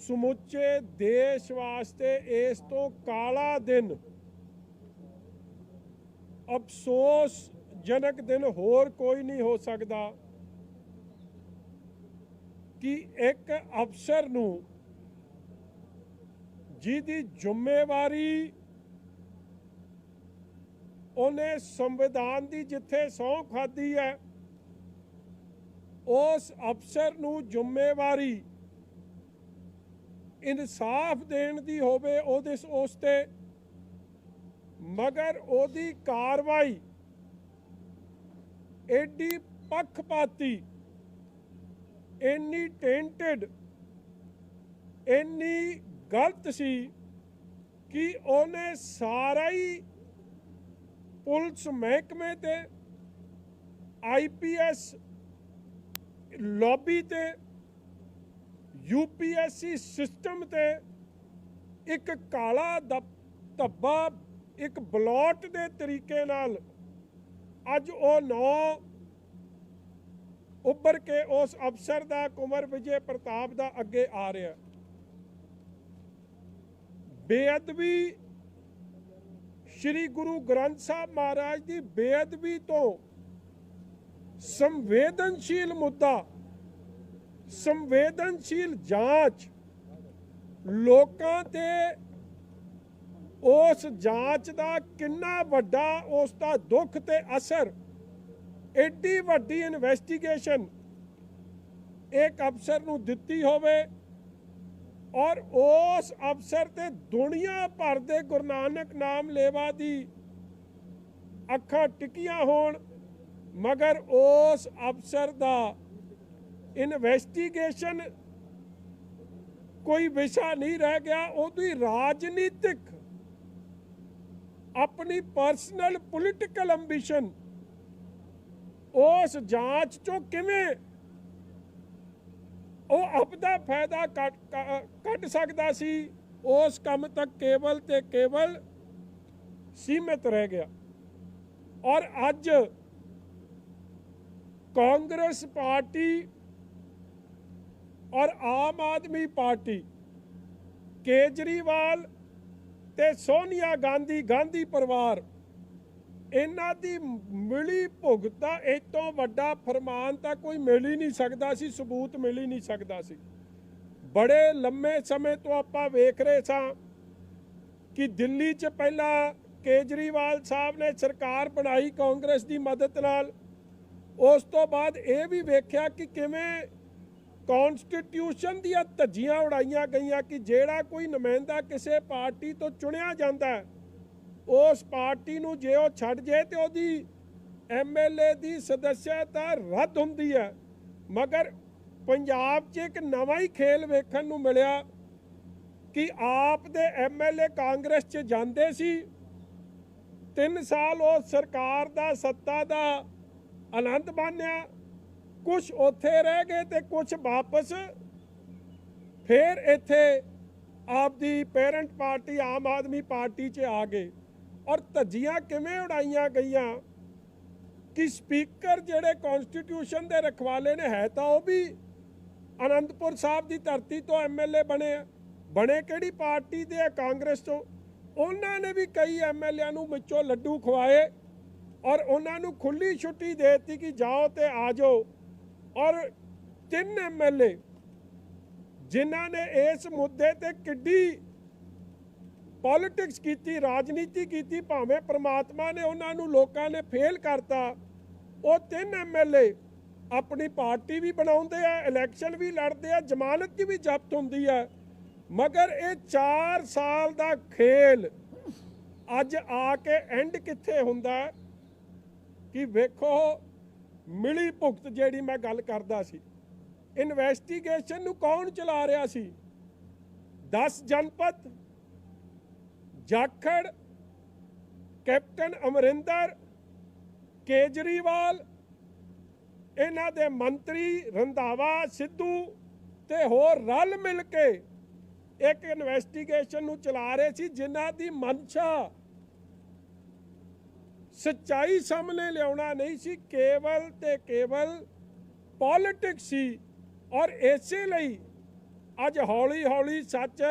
ਸਮੁੱਚੇ देश वास्ते इस तो काला दिन, अफसोसजनक दिन होर कोई नहीं हो सकता कि एक अफसर नूं जिहदी जिम्मेवारी उन्हें संविधान की जिथे सौं खाधी है, उस अफसर नूं जिम्मेवारी इंसाफ देण दी होवे उस ते, मगर ओदी कार्रवाई एडी पक्षपाती, इन्नी टेंटेड, इन्नी गलत सी कि उन्हें सारा ही पुलिस महकमे ते, IPS लॉबी ते, UPSC सिस्टम ते एक काला धब्बा, एक बलॉट दे तरीके नाल अज वो नौ उभर के उस अफसर दा कुंवर विजय प्रताप दा अगे आ रहा। बेअदबी, श्री गुरु ग्रंथ साहब महाराज की बेअदबी तो संवेदनशील मुद्दा, संवेदनशील जांच, लोकां ते उस जांच दा किन्ना वड्डा उसका दुख ते असर, एडी वड्डी इन्वेस्टिगेशन एक अफसर नूं दित्ती होवे और उस अफसर ते दुनिया भर दे गुरु नानक नाम लेवा दी अखां टिकियां होण, मगर उस अफसर दा इन्वेस्टिगेशन कोई विषा नहीं रह गया। उहदी राजनीतिक अपनी पर्सनल पोलिटिकल अंबिशन उस जांच चो किवें ਉਹ ਆਪਦਾ फायदा ਕੱਢ ਸਕਦਾ ਸੀ, उस ਕੰਮ तक केवल ते केवल सीमित रह गया। और अज कांग्रेस पार्टी और आम आदमी पार्टी, केजरीवाल ते सोनिया गांधी, गांधी परिवार, इन्हां दी मिली भुगत दा इस तों वड्डा फरमान तां कोई मिल ही नहीं सकता सी, सबूत मिल ही नहीं सकता सी। बड़े लंबे समय तो आपां वेख रहे सां कि दिल्ली च पहला केजरीवाल साहब ने सरकार बनाई कांग्रेस की मदद नाल, उस तो बाद ये भी वेख्या कि किवें कॉन्स्टिट्यूशन दी धज्जियां उड़ाईयां गईयां कि जेड़ा कोई नुमाइंदा किसी पार्टी तो चुनिया जाता है, उस पार्टी नूं जे वो छड्ड जाए तो उहदी MLA की सदस्यता रद्द हुंदी है। मगर पंजाब च एक नवा ही खेल वेखण नूं मिलिया कि आप दे MLA कांग्रेस च जांदे सी, 3 साल उस सरकार दा सत्ता दा आनंद मानिया, कुछ उत्थे रह गए तो कुछ वापस फिर इत्थे आपदी पेरेंट पार्टी आम आदमी पार्टी च आ गए। और धज्जियां किवें उड़ाईयां गईयां कि स्पीकर जिहड़े कॉन्स्टिट्यूशन के रखवाले ने है तो वह भी आनंदपुर साहब की धरती तो MLA बने, बने किहड़ी पार्टी दे कांग्रेस तो, उन्होंने भी कई MLA नूं विचों लड्डू खवाए और उन्होंने खुली छुट्टी दे दी कि जाओ तो आ जाओ। और 3 MLA जिन्हां ने इस मुद्दे ते किड्डी पॉलिटिक्स की, राजनीति की, भावें परमात्मा ने उन्होंने लोगों ने फेल करता, वो 3 MLA अपनी पार्टी भी बनाते हैं, इलैक्शन भी लड़ते हैं, जमानत की भी जब्त होंदी है। मगर ये 4 साल का खेल अज आके एंड कित्थे हुंदा कि वेखो मिली भुगत जिहड़ी मैं गल करदा सी, इन्वेस्टिगेशन नूं कौन चला रहा सी? 10 जनपद, जाखड़, कैप्टन अमरिंदर, केजरीवाल, इन्हां दे मंत्री रंधावा, सिद्धू ते होर रल मिल के एक इन्वेस्टिगेशन नूं चला रहे सी, जिन्हां दी मंशा सच्चाई सामने लियाउणा नहीं सी, केवल ते केवल पॉलिटिक्स सी। और इसे लई ਅੱਜ ਹੌਲੀ ਹੌਲੀ ਸੱਚ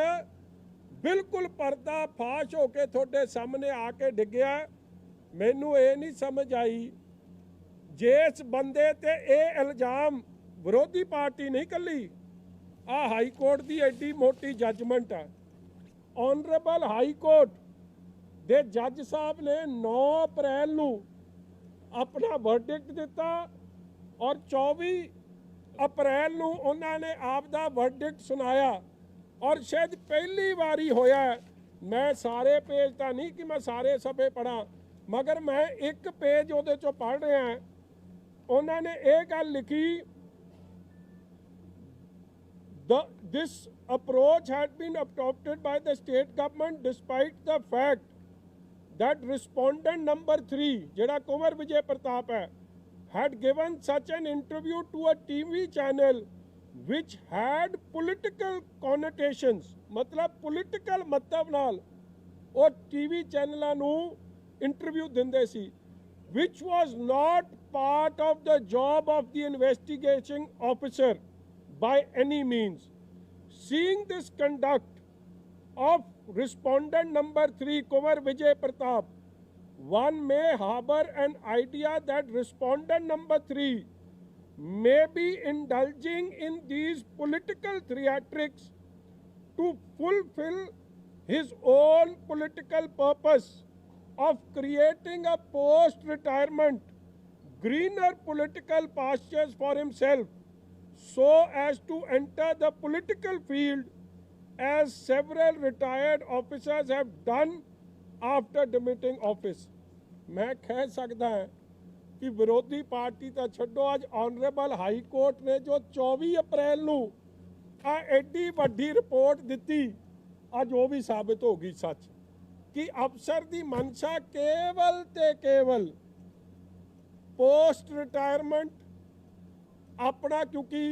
ਬਿਲਕੁਲ ਪਰਦਾ ਫਾਸ਼ ਹੋ ਕੇ ਤੁਹਾਡੇ ਸਾਹਮਣੇ ਆ ਕੇ ਡਿੱਗਿਆ। ਮੈਨੂੰ ਇਹ ਨਹੀਂ ਸਮਝ ਆਈ ਜਿਸ ਬੰਦੇ ਤੇ ਇਹ ਇਲਜ਼ਾਮ ਵਿਰੋਧੀ ਪਾਰਟੀ ਨਹੀਂ ਕੱਲੀ, ਆ ਹਾਈ ਕੋਰਟ ਦੀ ਐਡੀ ਮੋਟੀ ਜੱਜਮੈਂਟ ਹੈ। ਆਨਰੇਬਲ ਹਾਈ ਕੋਰਟ ਦੇ ਜੱਜ ਸਾਹਿਬ ਨੇ 9 ਅਪ੍ਰੈਲ ਨੂੰ ਆਪਣਾ ਵਰਡਿਕਟ ਦਿੱਤਾ ਔਰ 24 ਅਪ੍ਰੈਲ ਨੂੰ ਉਹਨਾਂ ਨੇ ਆਪ ਦਾ ਵਰਡਿਕਟ ਸੁਣਾਇਆ। ਔਰ ਸ਼ਾਇਦ ਪਹਿਲੀ ਵਾਰੀ ਹੋਇਆ, ਮੈਂ ਸਾਰੇ ਪੇਜ ਤਾਂ ਨਹੀਂ ਕਿ ਮੈਂ ਸਾਰੇ ਸਭੇ ਪੜ੍ਹਾਂ, ਮਗਰ ਮੈਂ ਇੱਕ ਪੇਜ ਉਹਦੇ ਚੋਂ ਪੜ੍ਹ ਰਿਹਾ। ਉਹਨਾਂ ਨੇ ਇਹ ਗੱਲ ਲਿਖੀ, this approach had been adopted by the state government despite the fact that respondent number 3 ਜਿਹੜਾ ਕੁੰਵਰ ਵਿਜੇ ਪ੍ਰਤਾਪ ਹੈ had given such an interview to a TV channel which had political connotations, मतलब political ਮਤਲਬ ਨਾਲ ਉਹ TV ਚੈਨਲਾਂ ਨੂੰ ਇੰਟਰਵਿਊ ਦਿੰਦੇ ਸੀ, which was not part of the job of the investigating officer by any means. Seeing this conduct of respondent number 3 Kumar Vijay Pratap, one may harbor an idea that respondent number 3 may be indulging in these political theatrics to fulfill his own political purpose of creating a post-retirement greener political pastures for himself, so as to enter the political field as several retired officers have done after demitting office. मैं कह सकता है कि विरोधी party तो छड्डो, अज honourable high court ने जो 24 अप्रैल ਨੂੰ आ एडी ਵੱਡੀ रिपोर्ट दी, अज वो भी साबित हो गई सच कि अफसर की मंशा केवल ते केवल पोस्ट रिटायरमेंट अपना, क्योंकि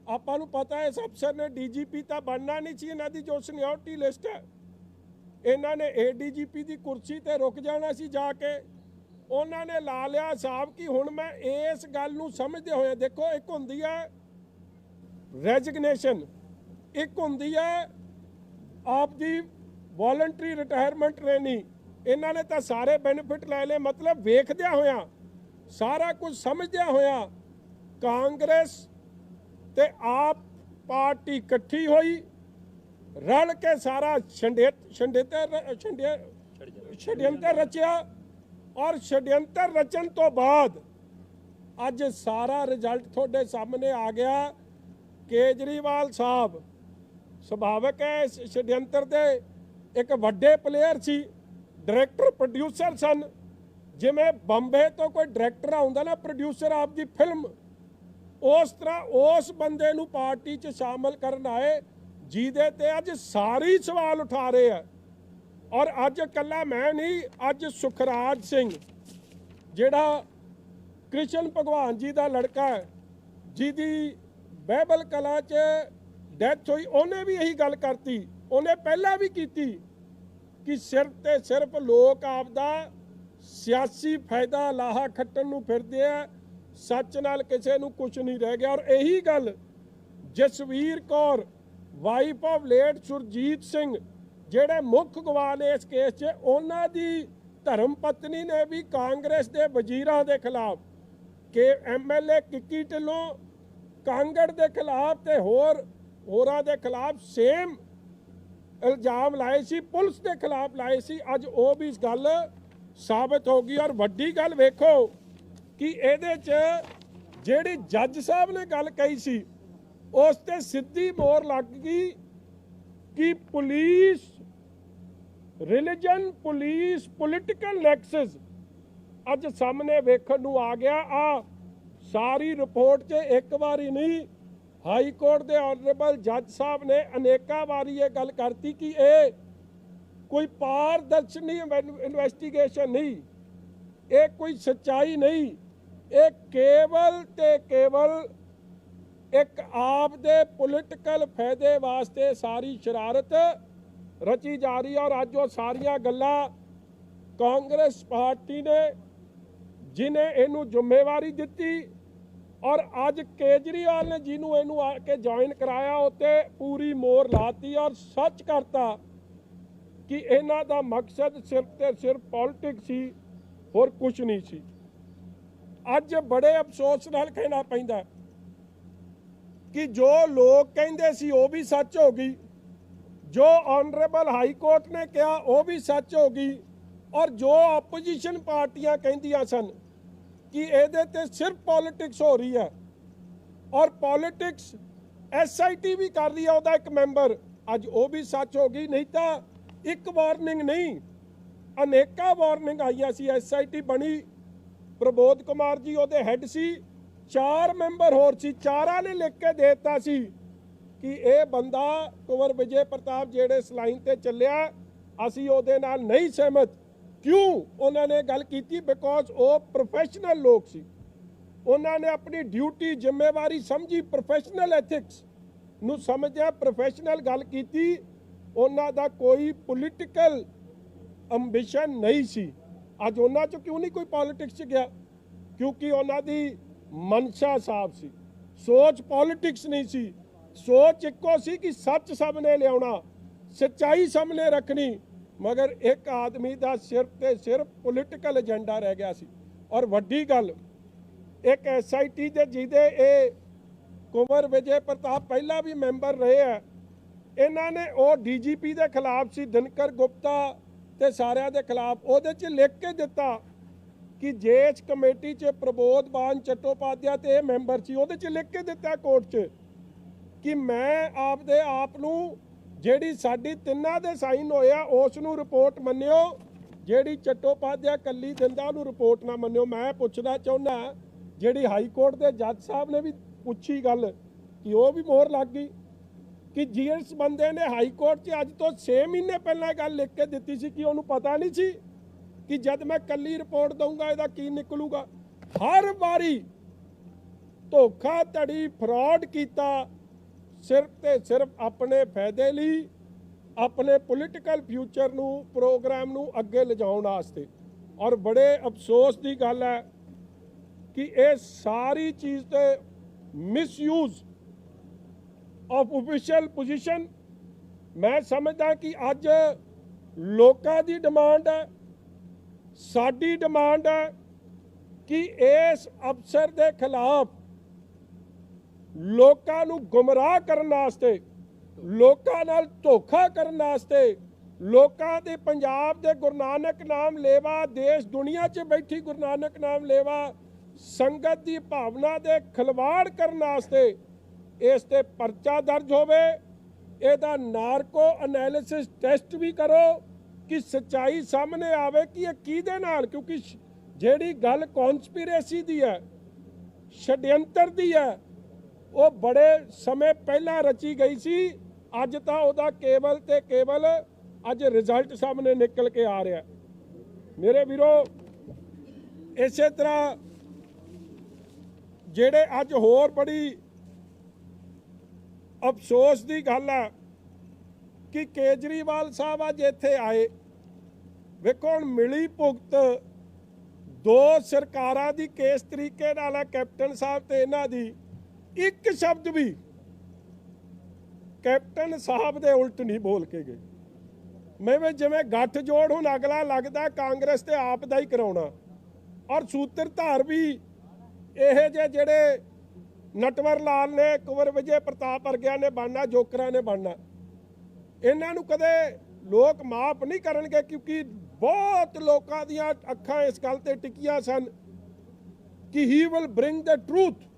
ਆਪਾਂ ਨੂੰ ਪਤਾ ਹੈ ਇਸ ਅਫਸਰ ਨੇ ਡੀਜੀਪੀ ਤਾਂ ਬਣਨਾ ਨਹੀਂ ਸੀ, ਇਹਨਾਂ ਦੀ ਜੋ ਸੀਨੀਅਰਟੀ ਲਿਸਟ ਹੈ ਇਹਨਾਂ ਨੇ ਏਡੀਜੀਪੀ ਦੀ ਕੁਰਸੀ ਤੇ ਰੁਕ ਜਾਣਾ ਸੀ ਜਾ ਕੇ। ਉਹਨਾਂ ਨੇ ਲਾ ਲਿਆ ਹਿਸਾਬ ਕਿ ਹੁਣ ਮੈਂ ਇਸ ਗੱਲ ਨੂੰ ਸਮਝਦੇ ਹੋਏ, ਦੇਖੋ ਇੱਕ ਹੁੰਦੀ ਹੈ ਰੈਜ਼ਿਗਨੇਸ਼ਨ, ਇੱਕ ਹੁੰਦੀ ਹੈ ਆਪ ਦੀ ਵੋਲੰਟਰੀ ਰਿਟਾਇਰਮੈਂਟ ਲੈਣੀ। ਇਹਨਾਂ ਨੇ ਤਾਂ ਸਾਰੇ ਬੈਨੀਫਿਟ ਲੈ ਲਏ, ਮਤਲਬ ਵੇਖਦਿਆਂ ਹੋਇਆ ਸਾਰਾ ਕੁਝ ਸਮਝਦਿਆਂ ਹੋਇਆ ਕਾਂਗਰਸ ਤੇ ਆਪ ਪਾਰਟੀ ਇਕੱਠੀ ਹੋਈ, ਰਲ ਕੇ ਸਾਰਾ ਛੜਯੰਤਰ ਰਚਿਆ ਔਰ ਛੜਯੰਤਰ ਰਚਣ ਤੋਂ ਬਾਅਦ ਅੱਜ ਸਾਰਾ ਰਿਜ਼ਲਟ ਤੁਹਾਡੇ ਸਾਹਮਣੇ ਆ ਗਿਆ। ਕੇਜਰੀਵਾਲ ਸਾਹਿਬ ਸੁਭਾਵਿਕ ਹੈ ਇਸ ਛੜਯੰਤਰ ਦੇ ਇੱਕ ਵੱਡੇ ਪਲੇਅਰ ਸੀ, ਡਾਇਰੈਕਟਰ ਪ੍ਰੋਡਿਊਸਰ ਸਨ। ਜਿਵੇਂ ਬੰਬੇ ਤੋਂ ਕੋਈ ਡਾਇਰੈਕਟਰ ਆਉਂਦਾ ਨਾ ਪ੍ਰੋਡਿਊਸਰ ਆਪ ਦੀ ਫਿਲਮ, ਉਸ ਤਰ੍ਹਾਂ ਉਸ ਬੰਦੇ ਨੂੰ ਪਾਰਟੀ 'ਚ ਸ਼ਾਮਲ ਕਰਨ ਆਏ ਜਿਹਦੇ ਤੇ ਅੱਜ ਸਾਰੇ ਸਵਾਲ ਉਠਾ ਰਹੇ ਆ। ਔਰ ਅੱਜ ਇਕੱਲਾ ਮੈਂ ਨਹੀਂ, ਅੱਜ ਸੁਖਰਾਜ ਸਿੰਘ ਜਿਹੜਾ ਕ੍ਰਿਸ਼ਨ ਭਗਵਾਨ ਜੀ ਦਾ ਲੜਕਾ ਹੈ ਜਿਹਦੀ ਬਹਿਬਲ ਕਲਾਂ 'ਚ ਡੈਥ ਹੋਈ, ਉਹਨੇ ਵੀ ਇਹੀ ਗੱਲ ਕਰਤੀ, ਉਹਨੇ ਪਹਿਲਾਂ ਵੀ ਕੀਤੀ ਕਿ ਸਿਰਫ ਤੇ ਸਿਰਫ ਲੋਕ ਆਪਦਾ ਸਿਆਸੀ ਫਾਇਦਾ ਲਾਹਾ ਖੱਟਣ ਨੂੰ ਫਿਰਦੇ ਆ, ਸੱਚ ਨਾਲ ਕਿਸੇ ਨੂੰ ਕੁਝ ਨਹੀਂ ਰਹਿ ਗਿਆ। ਔਰ ਇਹੀ ਗੱਲ Jasvir Kaur wife of late Surjit Singh ਜਿਹੜੇ ਮੁੱਖ ਗਵਾਹ ਨੇ ਇਸ ਕੇਸ 'ਚ, ਉਹਨਾਂ ਦੀ ਧਰਮ ਪਤਨੀ ਨੇ ਵੀ ਕਾਂਗਰਸ ਦੇ ਵਜ਼ੀਰਾਂ ਦੇ ਖਿਲਾਫ ਕਿ ਐਮਐਲਏ ਕਿੱਕੀ ਢਿੱਲੋਂ ਕਾਂਗੜ ਦੇ ਖਿਲਾਫ ਤੇ ਹੋਰਾਂ ਦੇ ਖਿਲਾਫ ਸੇਮ ਇਲਜ਼ਾਮ ਲਾਏ ਸੀ, ਪੁਲਿਸ ਦੇ ਖਿਲਾਫ ਲਾਏ ਸੀ। ਅੱਜ ਉਹ ਵੀ ਇਸ ਗੱਲ ਸਾਬਤ ਹੋ ਗਈ। ਔਰ ਵੱਡੀ ਗੱਲ ਵੇਖੋ ਕਿ ਇਹਦੇ 'ਚ ਜਿਹੜੀ ਜੱਜ ਸਾਹਿਬ ਨੇ ਗੱਲ ਕਹੀ ਸੀ ਉਸ ਤੇ ਸਿੱਧੀ ਮੋਹਰ ਲੱਗ ਗਈ ਕਿ police religion, police political Nexus ਅੱਜ ਸਾਹਮਣੇ ਵੇਖਣ ਨੂੰ ਆ ਗਿਆ। ਆ ਸਾਰੀ ਰਿਪੋਰਟ 'ਚ ਇੱਕ ਵਾਰੀ ਨਹੀਂ, ਹਾਈ ਕੋਰਟ ਦੇ ਆਨਰੇਬਲ ਜੱਜ ਸਾਹਿਬ ਨੇ ਅਨੇਕਾਂ ਵਾਰੀ ਇਹ ਗੱਲ ਕਰਤੀ ਕਿ ਇਹ ਕੋਈ ਪਾਰਦਰਸ਼ੀ ਇਨਵੈਸਟੀਗੇਸ਼ਨ ਨਹੀਂ, ਇਹ ਕੋਈ ਸੱਚਾਈ ਨਹੀਂ, ਇਹ ਕੇਵਲ ਤੇ ਕੇਵਲ ਇੱਕ ਆਪ ਦੇ ਪੋਲੀਟੀਕਲ ਫਾਇਦੇ ਵਾਸਤੇ ਸਾਰੀ ਸ਼ਰਾਰਤ ਰਚੀ ਜਾ ਰਹੀ ਹੈ। ਔਰ ਅੱਜ ਉਹ ਸਾਰੀਆਂ ਗੱਲਾਂ ਕਾਂਗਰਸ ਪਾਰਟੀ ਨੇ ਜਿਹਨੇ ਇਹਨੂੰ ਜ਼ਿੰਮੇਵਾਰੀ ਦਿੱਤੀ और अज केजरीवाल ने जिन्हों इनू आके ज्वाइन कराया उत्ते पूरी मोहर लाती और सच करता कि इन्हां दा मकसद सिर्फ ते सिर्फ पॉलिटिक्स सी, होर कुछ नहीं सी। अज बड़े अफसोस नाल कहना पैंदा कि जो लोग कहंदे सी वो भी सच हो गई, जो ऑनरेबल हाई कोर्ट ने कहा वो भी सच हो गई, और जो ओपोजिशन पार्टियां कहंदियां सन कि ਇਹਦੇ ਤੇ सिर्फ पॉलिटिक्स हो रही है और पॉलिटिक्स SIT भी कर रही है ਉਹਦਾ एक मैंबर, अज वो भी सच हो गई। नहीं तो एक वार्निंग नहीं अनेका वार्निंग आईयां सी। SIT बनी, प्रबोध कुमार जी ਉਹਦੇ हैड सी, 4 मैंबर होर सी, चारां ने लिख के देता सी कि यह बंदा कुंवर विजय प्रताप जेड़े सलाइन ते चलिया असी ਉਹਦੇ नाल नहीं सहमत। क्यों उन्होंने गल की? बिकॉज वो प्रोफैशनल लोग सी, उन्होंने अपनी ड्यूटी जिम्मेवारी समझी, प्रोफैशनल एथिक्स नूं समझिया, प्रोफैशनल गल की, उन्हां दा कोई पोलिटिकल अंबिशन नहीं सी। अज उन्हां चों क्यों नहीं कोई पॉलिटिक्स च गया? क्योंकि उन्हां दी मनशा साफ सी, सोच पॉलिटिक्स नहीं सी, सोच इक्को सी कि सच सामने लियाउणा, सच्चाई सामने रखनी, मगर एक आदमी का सिर्फ ते सिर्फ पोलिटिकल एजेंडा रह गया सी। और वड्डी गल एक SIT दे जिहदे ये कुंवर विजय प्रताप पहला भी मैंबर रहे हैं, इन्हां ने वो DGP के खिलाफ सी, दिनकर गुप्ता ते सारिਆਂ ਦੇ खिलाफ, ਉਹਦੇ ਚ लिख के दिता कि जे इस कमेटी च प्रबोध बान चट्टोपाध्याय ते मैंबर सी, ਉਹਦੇ ਚ लिख के दिता कोर्ट च कि मैं आपदे आप नूं ਜਿਹੜੀ ਸਾਡੀ ਤਿੰਨਾਂ ਦੇ ਸਾਈਨ ਹੋਇਆ ਉਸ ਨੂੰ ਰਿਪੋਰਟ ਮੰਨਿਓ, ਜਿਹੜੀ ਚਟੋਪਾਧਿਆ ਕੱਲੀ ਦਿੰਦਾ ਉਹਨੂੰ ਰਿਪੋਰਟ ਨਾ ਮੰਨਿਓ। ਮੈਂ ਪੁੱਛਣਾ ਚਾਹੁੰਦਾ ਜਿਹੜੀ ਹਾਈ ਕੋਰਟ ਦੇ ਜੱਜ ਸਾਹਿਬ ਨੇ ਵੀ ਪੁੱਛੀ ਗੱਲ ਕਿ ਉਹ ਵੀ ਮੋਹਰ ਲੱਗ ਗਈ ਕਿ ਜਿਸ ਬੰਦੇ ਨੇ ਹਾਈ ਕੋਰਟ 'ਚ ਅੱਜ ਤੋਂ 6 ਮਹੀਨੇ ਪਹਿਲਾਂ ਇਹ ਗੱਲ ਲਿਖ ਕੇ ਦਿੱਤੀ ਸੀ ਕਿ ਉਹਨੂੰ ਪਤਾ ਨਹੀਂ ਸੀ ਕਿ ਜਦ ਮੈਂ ਕੱਲੀ ਰਿਪੋਰਟ ਦਊਂਗਾ ਇਹਦਾ ਕੀ ਨਿਕਲੂਗਾ। ਹਰ ਵਾਰੀ ਧੋਖਾ ਧੜੀ ਫਰਾਡ ਕੀਤਾ सिर्फ ते सिर्फ अपने फायदे लिए, अपने पोलिटिकल फ्यूचर नू प्रोग्राम नू अगे लिजाउण वास्ते। और बड़े अफसोस की गल है कि ये सारी चीज़ ते मिसयूज ऑफ ऑफिशियल पोजीशन। मैं समझदा कि अज लोकां दी डिमांड है, साडी डिमांड है कि इस अफसर के खिलाफ लोकां नूं गुमराह करने वास्ते, लोकां नाल धोखा करने वास्ते, लोकां दे पंजाब दे गुरु नानक नाम लेवा, देश दुनिया च बैठी गुरु नानक नाम लेवा संगत दी भावना दे खिलवाड़ करने वास्ते इस ते परचा दर्ज होवे, इहदा नार्को एनालिसिस टेस्ट भी करो कि सच्चाई सामने आवे कि यह किहदे नाल, क्योंकि जिहड़ी गल कॉन्सपीरेसी दी है, षड्यंत्र दी है, वो बड़े समय पहला रची गई सी। अज तो वह केवल ते केवल अज रिजल्ट सामने निकल के आ रहा है। मेरे वीरो इस तरह जेड़े अज होर बड़ी अफसोस की गल है कि केजरीवाल साहब अज इत्थे आए। वेखो हुण मिली भुगत दो सरकारां दी किस तरीके नाल है, कैप्टन साहब ते इन्हां दी, एक शब्द भी कैप्टन साहब दे उल्ट नहीं बोल के गए। मैं जिवें गठ जोड़ हुण अगला लगदा कांग्रेस ते आप दा ही कराउणा, और सूत्रधार भी इहे जे जेड़े नटवर लाल ने, कुंवर विजय प्रताप वर्गियां ने बनना, जोकरां ने बनना, इन्हां नूं कदे लोग माफ नहीं करनगे, क्योंकि बहुत लोकां दीयां अखां इस गल ते टिकियां सन कि he will bring the truth.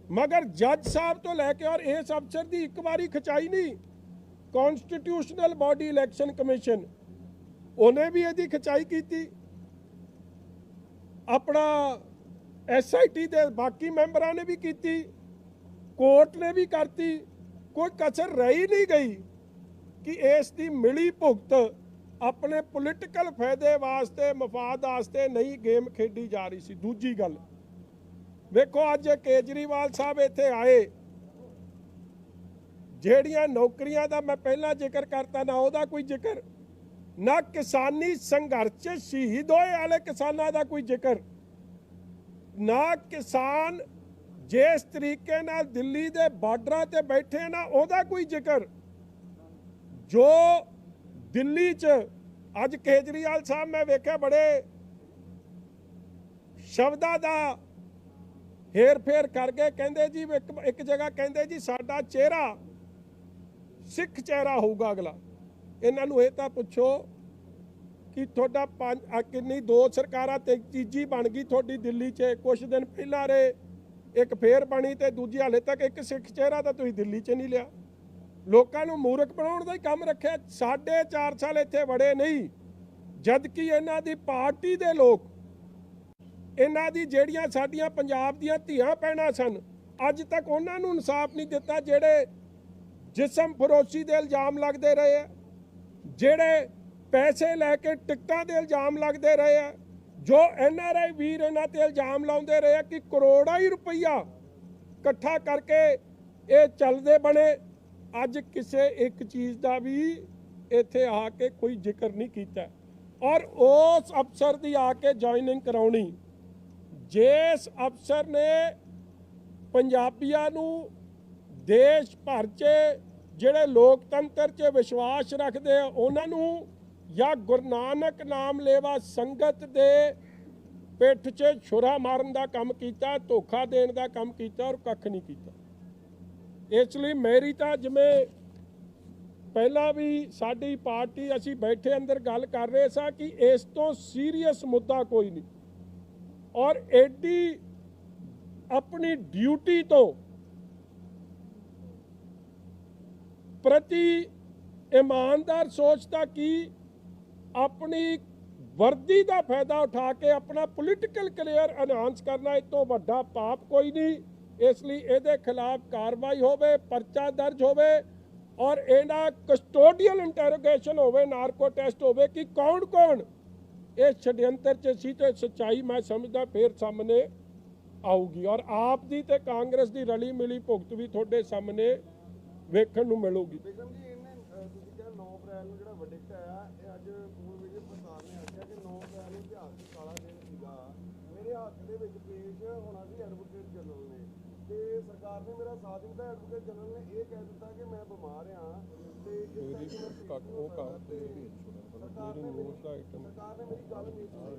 मगर जज साहब तो लैके और इस अफसर की एक बारी खिंचाई नहीं। कॉन्स्टिट्यूशनल बॉडी इलैक्शन कमीशन उन्हें भी यदि खिंचाई की थी, अपना SIT के बाकी मैंबरों ने भी की थी, कोर्ट ने भी करती, कोई कसर रही नहीं गई कि इसकी मिली भुगत अपने पोलिटिकल फायदे वास्ते, मफाद वास्ते नहीं गेम खेडी जा रही सी। दूजी गल वेखो अज केजरीवाल साहब इत्थे आए, ਜਿਹੜੀਆਂ ਨੌਕਰੀਆਂ ਦਾ मैं पहला जिक्र करता ना ਉਹਦਾ कोई जिक्र, ना किसानी संघर्ष शहीद होए वाले किसानों का कोई जिक्र, ना किसान जिस तरीके नाल दिल्ली दे बार्डरां ते बैठे ना ओहदा कोई जिक्र जो दिल्ली च अज केजरीवाल साहब मैं वेख्या बड़े शब्दां दा हेर फेर करके कहंदे जी एक जगह कहंदे जी साडा चेहरा सिख चेहरा होगा अगला। इन्हां नूं इह तां पुछो कि तुहाडा किन्नी दो सरकारां ते तीजी बन गई तुहाडी दिल्ली च कुछ दिन पहलां रहे एक फेर बनी तो दूजी हाले तक एक सिख चेहरा तो तुसीं दिल्ली च नहीं लिया। लोगों को मूर्ख बनाने का ही काम रखे। 4.5 साल इत्थे वड़े नहीं जबकि इन्हां दी पार्टी दे लोग इन्हां दी जेड़ियां साडियां पंजाब दीयां धीआं भैणां सन अज तक उन्हां नूं इंसाफ नहीं दिता। जेड़े जिसम फरोशी दे इल्जाम लगते रहे हैं, जेड़े पैसे लैके टिकटां दे इल्जाम लगते रहे हैं, जो NRI वीर इन्हां ते इल्जाम लाउंदे रहे कि करोड़ां ही रुपया इकट्ठा करके ये चलदे बने, अज किसी एक चीज़ का भी इत्थे आके कोई जिक्र नहीं किया। और उस अफसर की आके ज्वाइनिंग कराउणी जिस अफसर ने पंजाबियां नूं देश भर च जिहड़े लोकतंत्र च विश्वास रखते हैं उन्हां नूं या गुरु नानक नाम लेवा संगत दे पिठ च छुरा मारन का काम किया, धोखा देने का काम किया और कख नहीं किया। इसलिए मेरी तो जिवें पहला भी साडी पार्टी असी बैठे अंदर गल कर रहे सा कि इस तो सीरीयस मुद्दा कोई नहीं और एडी अपनी ड्यूटी तो प्रति ईमानदार सोचता कि अपनी वर्दी का फायदा उठा के अपना पोलिटिकल करियर एनहांस करना इस तो वड्डा पाप कोई नहीं। इसलिए ये खिलाफ कार्रवाई होवे, परचा दर्ज होवे और इहदा कस्टोडियल इंटरोगेशन होवे, नारको टेस्ट होवे कि कौन कौन इस षड्यंत्र च सी। तो सच्चाई मैं समझदा फिर सामने आऊगी और आप दी ते कांग्रेस की रली मिली भुगत भी तुहाडे सामने वेखण नूं मिलूगी। सरकार ने मेरा साथ दिता, एडवोकेट जनरल ने यह कह दिता कि मैं बीमार हाँ सरकार ने मेरी गल नहीं सुनी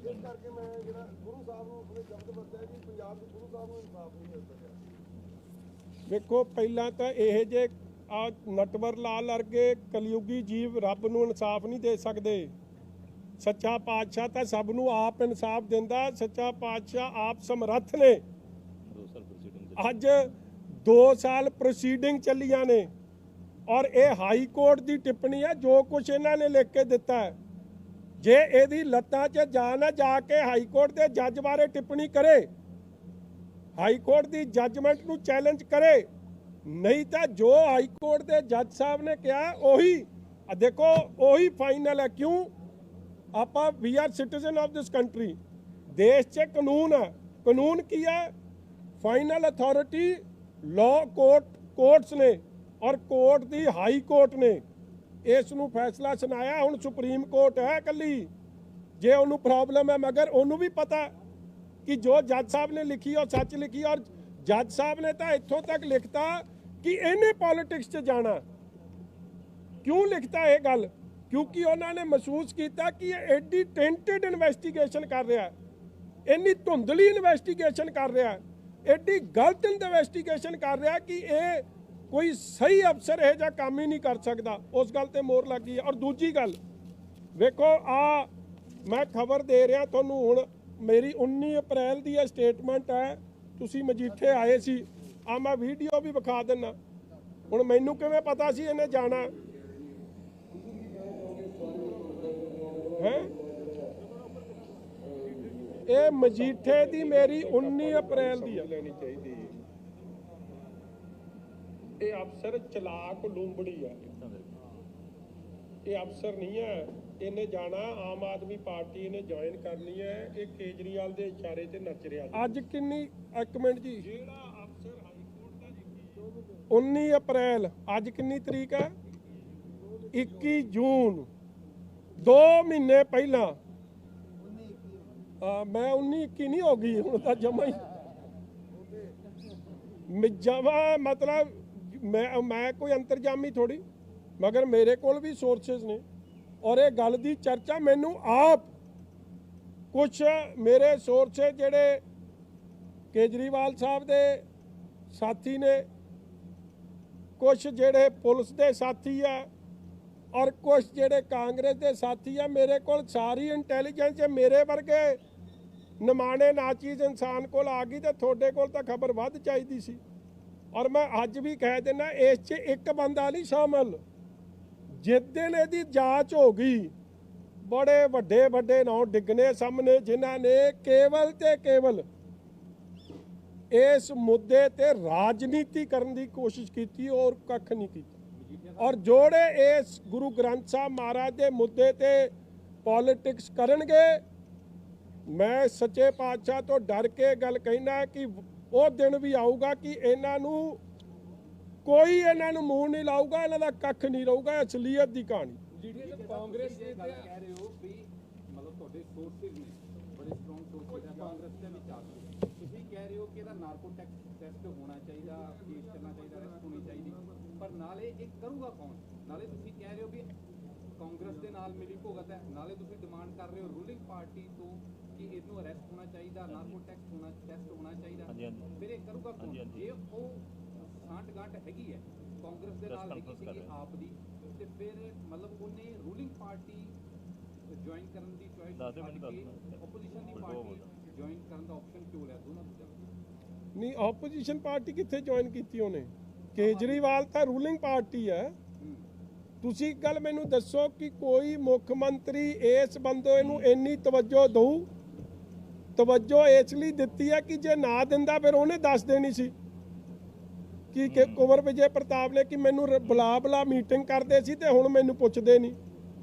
इस करके मैं जो गुरु साहब ने अपने शब्द वरत्या कि पंजाब के गुरु साहब को इंसाफ नहीं मिल सकिया। देखो पहला तो यह जे नटवर लाल वर्गे कलयुगी जीव रब नूं इंसाफ नहीं दे सकते। सच्चा पातशाह तो सब नूं आप इंसाफ दिंदा। सच्चा पातशाह आप समर्थ ने। अज 2 साल प्रोसीडिंग चलियां ने और ये हाई कोर्ट की टिप्पणी है जो कुछ इन्हों ने लिख के दिता है। जे यदि लत्तां च जाना जाके हाई कोर्ट के जज बारे टिप्पणी करे, हाई कोर्ट की जजमेंट नूं चैलेंज करे, नहीं तो जो हाई कोर्ट के जज साहब ने कहा उही देखो उही फाइनल है। क्यों आप we are citizen of this country, देश च कानून है। कानून की है? फाइनल अथॉरिटी लॉ कोर्ट्स ने और कोर्ट दी हाई कोर्ट ने इस नूं फैसला सुनाया। हुण सुप्रीम कोर्ट है कली जे उन्होंने प्रॉब्लम है, मगर उन्होंने भी पता कि जो जज साहब ने लिखी और सच लिखी। और जज साहब ने तो इत्थों तक लिखता कि इन्हें पॉलिटिक्स च जाना। क्यों लिखता है गल? क्योंकि उन्होंने महसूस किया कि ये एडी टेंटेड इन्वेस्टिगेशन कर रहा है, इन्नी धुंधली इन्वेस्टिगेशन कर रहा है, एडी गलत इन्वेस्टिगेशन कर रहा है कि ये कोई सही अफसर यह जा काम ही नहीं कर सकता। उस गल ते मोहर लग गई है। और दूजी गल वेखो मैं खबर दे रहा तुहानूं हुण मेरी 19 अप्रैल की स्टेटमेंट है। तुसीं मजीठे आए सी, मैं वीडियो भी विखा दिना। हुण मैनूं किवें पता सी इन्हें जाना है? ये मजीठे की मेरी 19 अप्रैल की लेनी चाहिए। ये अफसर चलाक लूंबड़ी है, ये अफसर नहीं है। इन्हें जाना आम आदमी पार्टी ने ज्वाइन करनी है। ये केजरीवाल के इशारे से नच रहा। अज किन्नी एक मिनट जी, अफसर हाईकोर्ट का 19 अप्रैल, अज किन्नी तरीक है? 21 जून, 2 महीने पहला। मैं 19-21 नहीं हो गई हूँ तो जमा ही ਜਮਾਂ ਮਤਲਬ ਮੈਂ ਕੋਈ ਅੰਤਰਜਾਮੀ ਥੋੜੀ, ਮਗਰ ਮੇਰੇ ਕੋਲ ਵੀ ਸੋਰਸਸ ਨੇ ਔਰ ਇਹ ਗੱਲ ਦੀ ਚਰਚਾ ਮੈਨੂੰ ਆਪ ਕੁਝ ਮੇਰੇ ਸੋਰਸਸ ਜਿਹੜੇ ਕੇਜਰੀਵਾਲ ਸਾਹਿਬ ਦੇ ਸਾਥੀ ਨੇ, ਕੁਝ ਜਿਹੜੇ ਪੁਲਿਸ ਦੇ ਸਾਥੀ ਆ ਔਰ ਕੁਝ ਜਿਹੜੇ ਕਾਂਗਰਸ ਦੇ ਸਾਥੀ ਆ, ਮੇਰੇ ਕੋਲ ਸਾਰੀ ਇੰਟੈਲੀਜੈਂਸ ਹੈ। ਮੇਰੇ ਵਰਗੇ ਨਿਮਾਣੇ ਨਾਚੀਜ਼ ਇਨਸਾਨ ਕੋਲ ਆ ਗਈ ਤੇ ਤੁਹਾਡੇ ਕੋਲ ਤਾਂ ਖਬਰ ਵੱਧ ਚਾਹੀਦੀ ਸੀ। ਔਰ ਮੈਂ ਅੱਜ ਵੀ ਕਹਿ ਦਿੰਦਾ, ਇਸ 'ਚ ਇੱਕ ਬੰਦਾ ਨਹੀਂ ਸ਼ਾਮਲ। ਜਿਸ ਦਿਨ ਇਹਦੀ ਜਾਂਚ ਹੋ ਗਈ, ਬੜੇ ਵੱਡੇ ਵੱਡੇ ਨਾਂ ਡਿੱਗਣੇ ਸਾਹਮਣੇ, ਜਿਨ੍ਹਾਂ ਨੇ ਕੇਵਲ ਤੇ ਕੇਵਲ ਇਸ ਮੁੱਦੇ ਤੇ ਰਾਜਨੀਤੀ ਕਰਨ ਦੀ ਕੋਸ਼ਿਸ਼ ਕੀਤੀ ਔਰ ਕੱਖ ਨਹੀਂ ਕੀਤਾ। ਔਰ ਜਿਹੜੇ ਇਸ ਗੁਰੂ ਗ੍ਰੰਥ ਸਾਹਿਬ ਮਹਾਰਾਜ ਦੇ ਮੁੱਦੇ ਤੇ ਪੋਲਿਟਿਕਸ ਕਰਨਗੇ, ਮੈਂ ਸੱਚੇ ਪਾਤਸ਼ਾਹ ਤੋਂ ਡਰ ਕੇ ਗੱਲ ਕਹਿਣਾ ਕਿ ਉਹ ਦਿਨ ਵੀ ਆਊਗਾ ਕਿ ਇਹਨਾਂ ਨੂੰ ਕੋਈ ਇਹਨਾਂ ਨੂੰ ਮੂੰਹ ਨਹੀਂ ਲਾਊਗਾ, ਇਹਨਾਂ ਦਾ ਕੱਖ ਨਹੀਂ ਰਹੂਗਾ। ਅਸਲੀਅਤ ਦੀ ਕਹਾਣੀ ਕਾਂਗਰਸ ਦੇ ਗੱਲ ਕਹਿ ਰਹੇ ਹੋ ਵੀ ਮਤਲਬ ਤੁਹਾਡੇ ਸੋਰਸਿਸ ਨੇ ਬੜੇ ਸਟਰੋਂਗ ਸੋਰਸਿਸ ਆ ਕਾਂਗਰਸ ਦੇ ਵਿੱਚ ਆ ਕੇ, ਤੁਸੀਂ ਕਹਿ ਰਹੇ ਹੋ ਕਿ ਇਹਦਾ ਨਾਰਕੋ ਟੈਸਟ ਹੋਣਾ ਚਾਹੀਦਾ, ਕੇਸ ਕਰਨਾ ਚਾਹੀਦਾ, ਅਰੈਸਟ ਹੋਣੀ ਚਾਹੀਦੀ, ਪਰ ਨਾਲੇ ਇਹ ਕਰੂਗਾ ਕੌਣ? ਨਾਲੇ ਤੁਸੀਂ ਕਹਿ ਰਹੇ ਹੋ ਵੀ ਕਾਂਗਰਸ ਦੇ ਨਾਲ ਮਿਲੀ ਭੁਗਤ ਹੈ, ਨਾਲੇ ਤੁਸੀਂ ਡਿਮਾਂਡ ਕਰ ਰਹੇ ਹੋ ਰੂਲਿੰਗ ਪਾਰਟੀ ਤੋਂ ਕਿ ਇਹਨੂੰ ਅਰੈਸਟ ਹੋਣਾ ਚਾਹੀਦਾ, ਨਾਰਕੋ ਟੈਸਟ ਹੋਣਾ ਚਾਹੀਦਾ, ਫਿਰ ਇਹ ਕਰੂਗਾ ਕੌਣ? ਜੇ ਉਹ ਸਾਂਠ ਗਾਂਠ ਹੈਗੀ ਹੈ ਕਾਂਗਰਸ ਦੇ ਨਾਲ ਹੈਗੀ ਸੀਗੀ ਆਪ ਦੀ, ਤੇ ਫਿਰ ਮਤਲਬ ਉਹਨੇ ਰੂਲਿੰਗ ਪਾਰਟੀ ਜੁਆਇਨ ਕਰਨ ਦੀ ਚੋਇਸ ਆਪੋਜੀਸ਼ਨ ਦੀ ਪਾਰਟੀ ਜੁਆਇਨ ਕਰਨ ਦਾ ਆਪਸ਼ਨ ਕਿਉਂ ਲਿਆ ਦੋਨਾਂ ਤੋਂ? ਨਹੀਂ, ਆਪੋਜੀਸ਼ਨ ਪਾਰਟੀ ਕਿੱਥੇ ਜੁਆਇਨ ਕੀਤੀ ਉਹਨੇ? ਕੇਜਰੀਵਾਲ ਤਾਂ ਰੂਲਿੰਗ ਪਾਰਟੀ ਹੈ। ਤੁਸੀਂ ਇੱਕ ਗੱਲ ਮੈਨੂੰ ਦੱਸੋ ਕਿ ਕੋਈ ਮੁੱਖ ਮੰਤਰੀ ਇਸ ਬੰਦੇ ਨੂੰ ਇੰਨੀ ਤਵੱਜੋ ਦਊ? ਤਵੱਜੋ ਇਸ ਲਈ ਦਿੱਤੀ ਹੈ ਕਿ ਜੇ ਨਾ ਦਿੰਦਾ ਫਿਰ ਉਹਨੇ ਦੱਸ ਦੇਣੀ ਸੀ ਕਿ ਕੁੰਵਰ ਵਿਜੇ ਪ੍ਰਤਾਪ ਨੇ ਕਿ ਮੈਨੂੰ ਬੁਲਾ ਮੀਟਿੰਗ ਕਰਦੇ ਸੀ ਤੇ ਹੁਣ ਮੈਨੂੰ ਪੁੱਛਦੇ ਨਹੀਂ।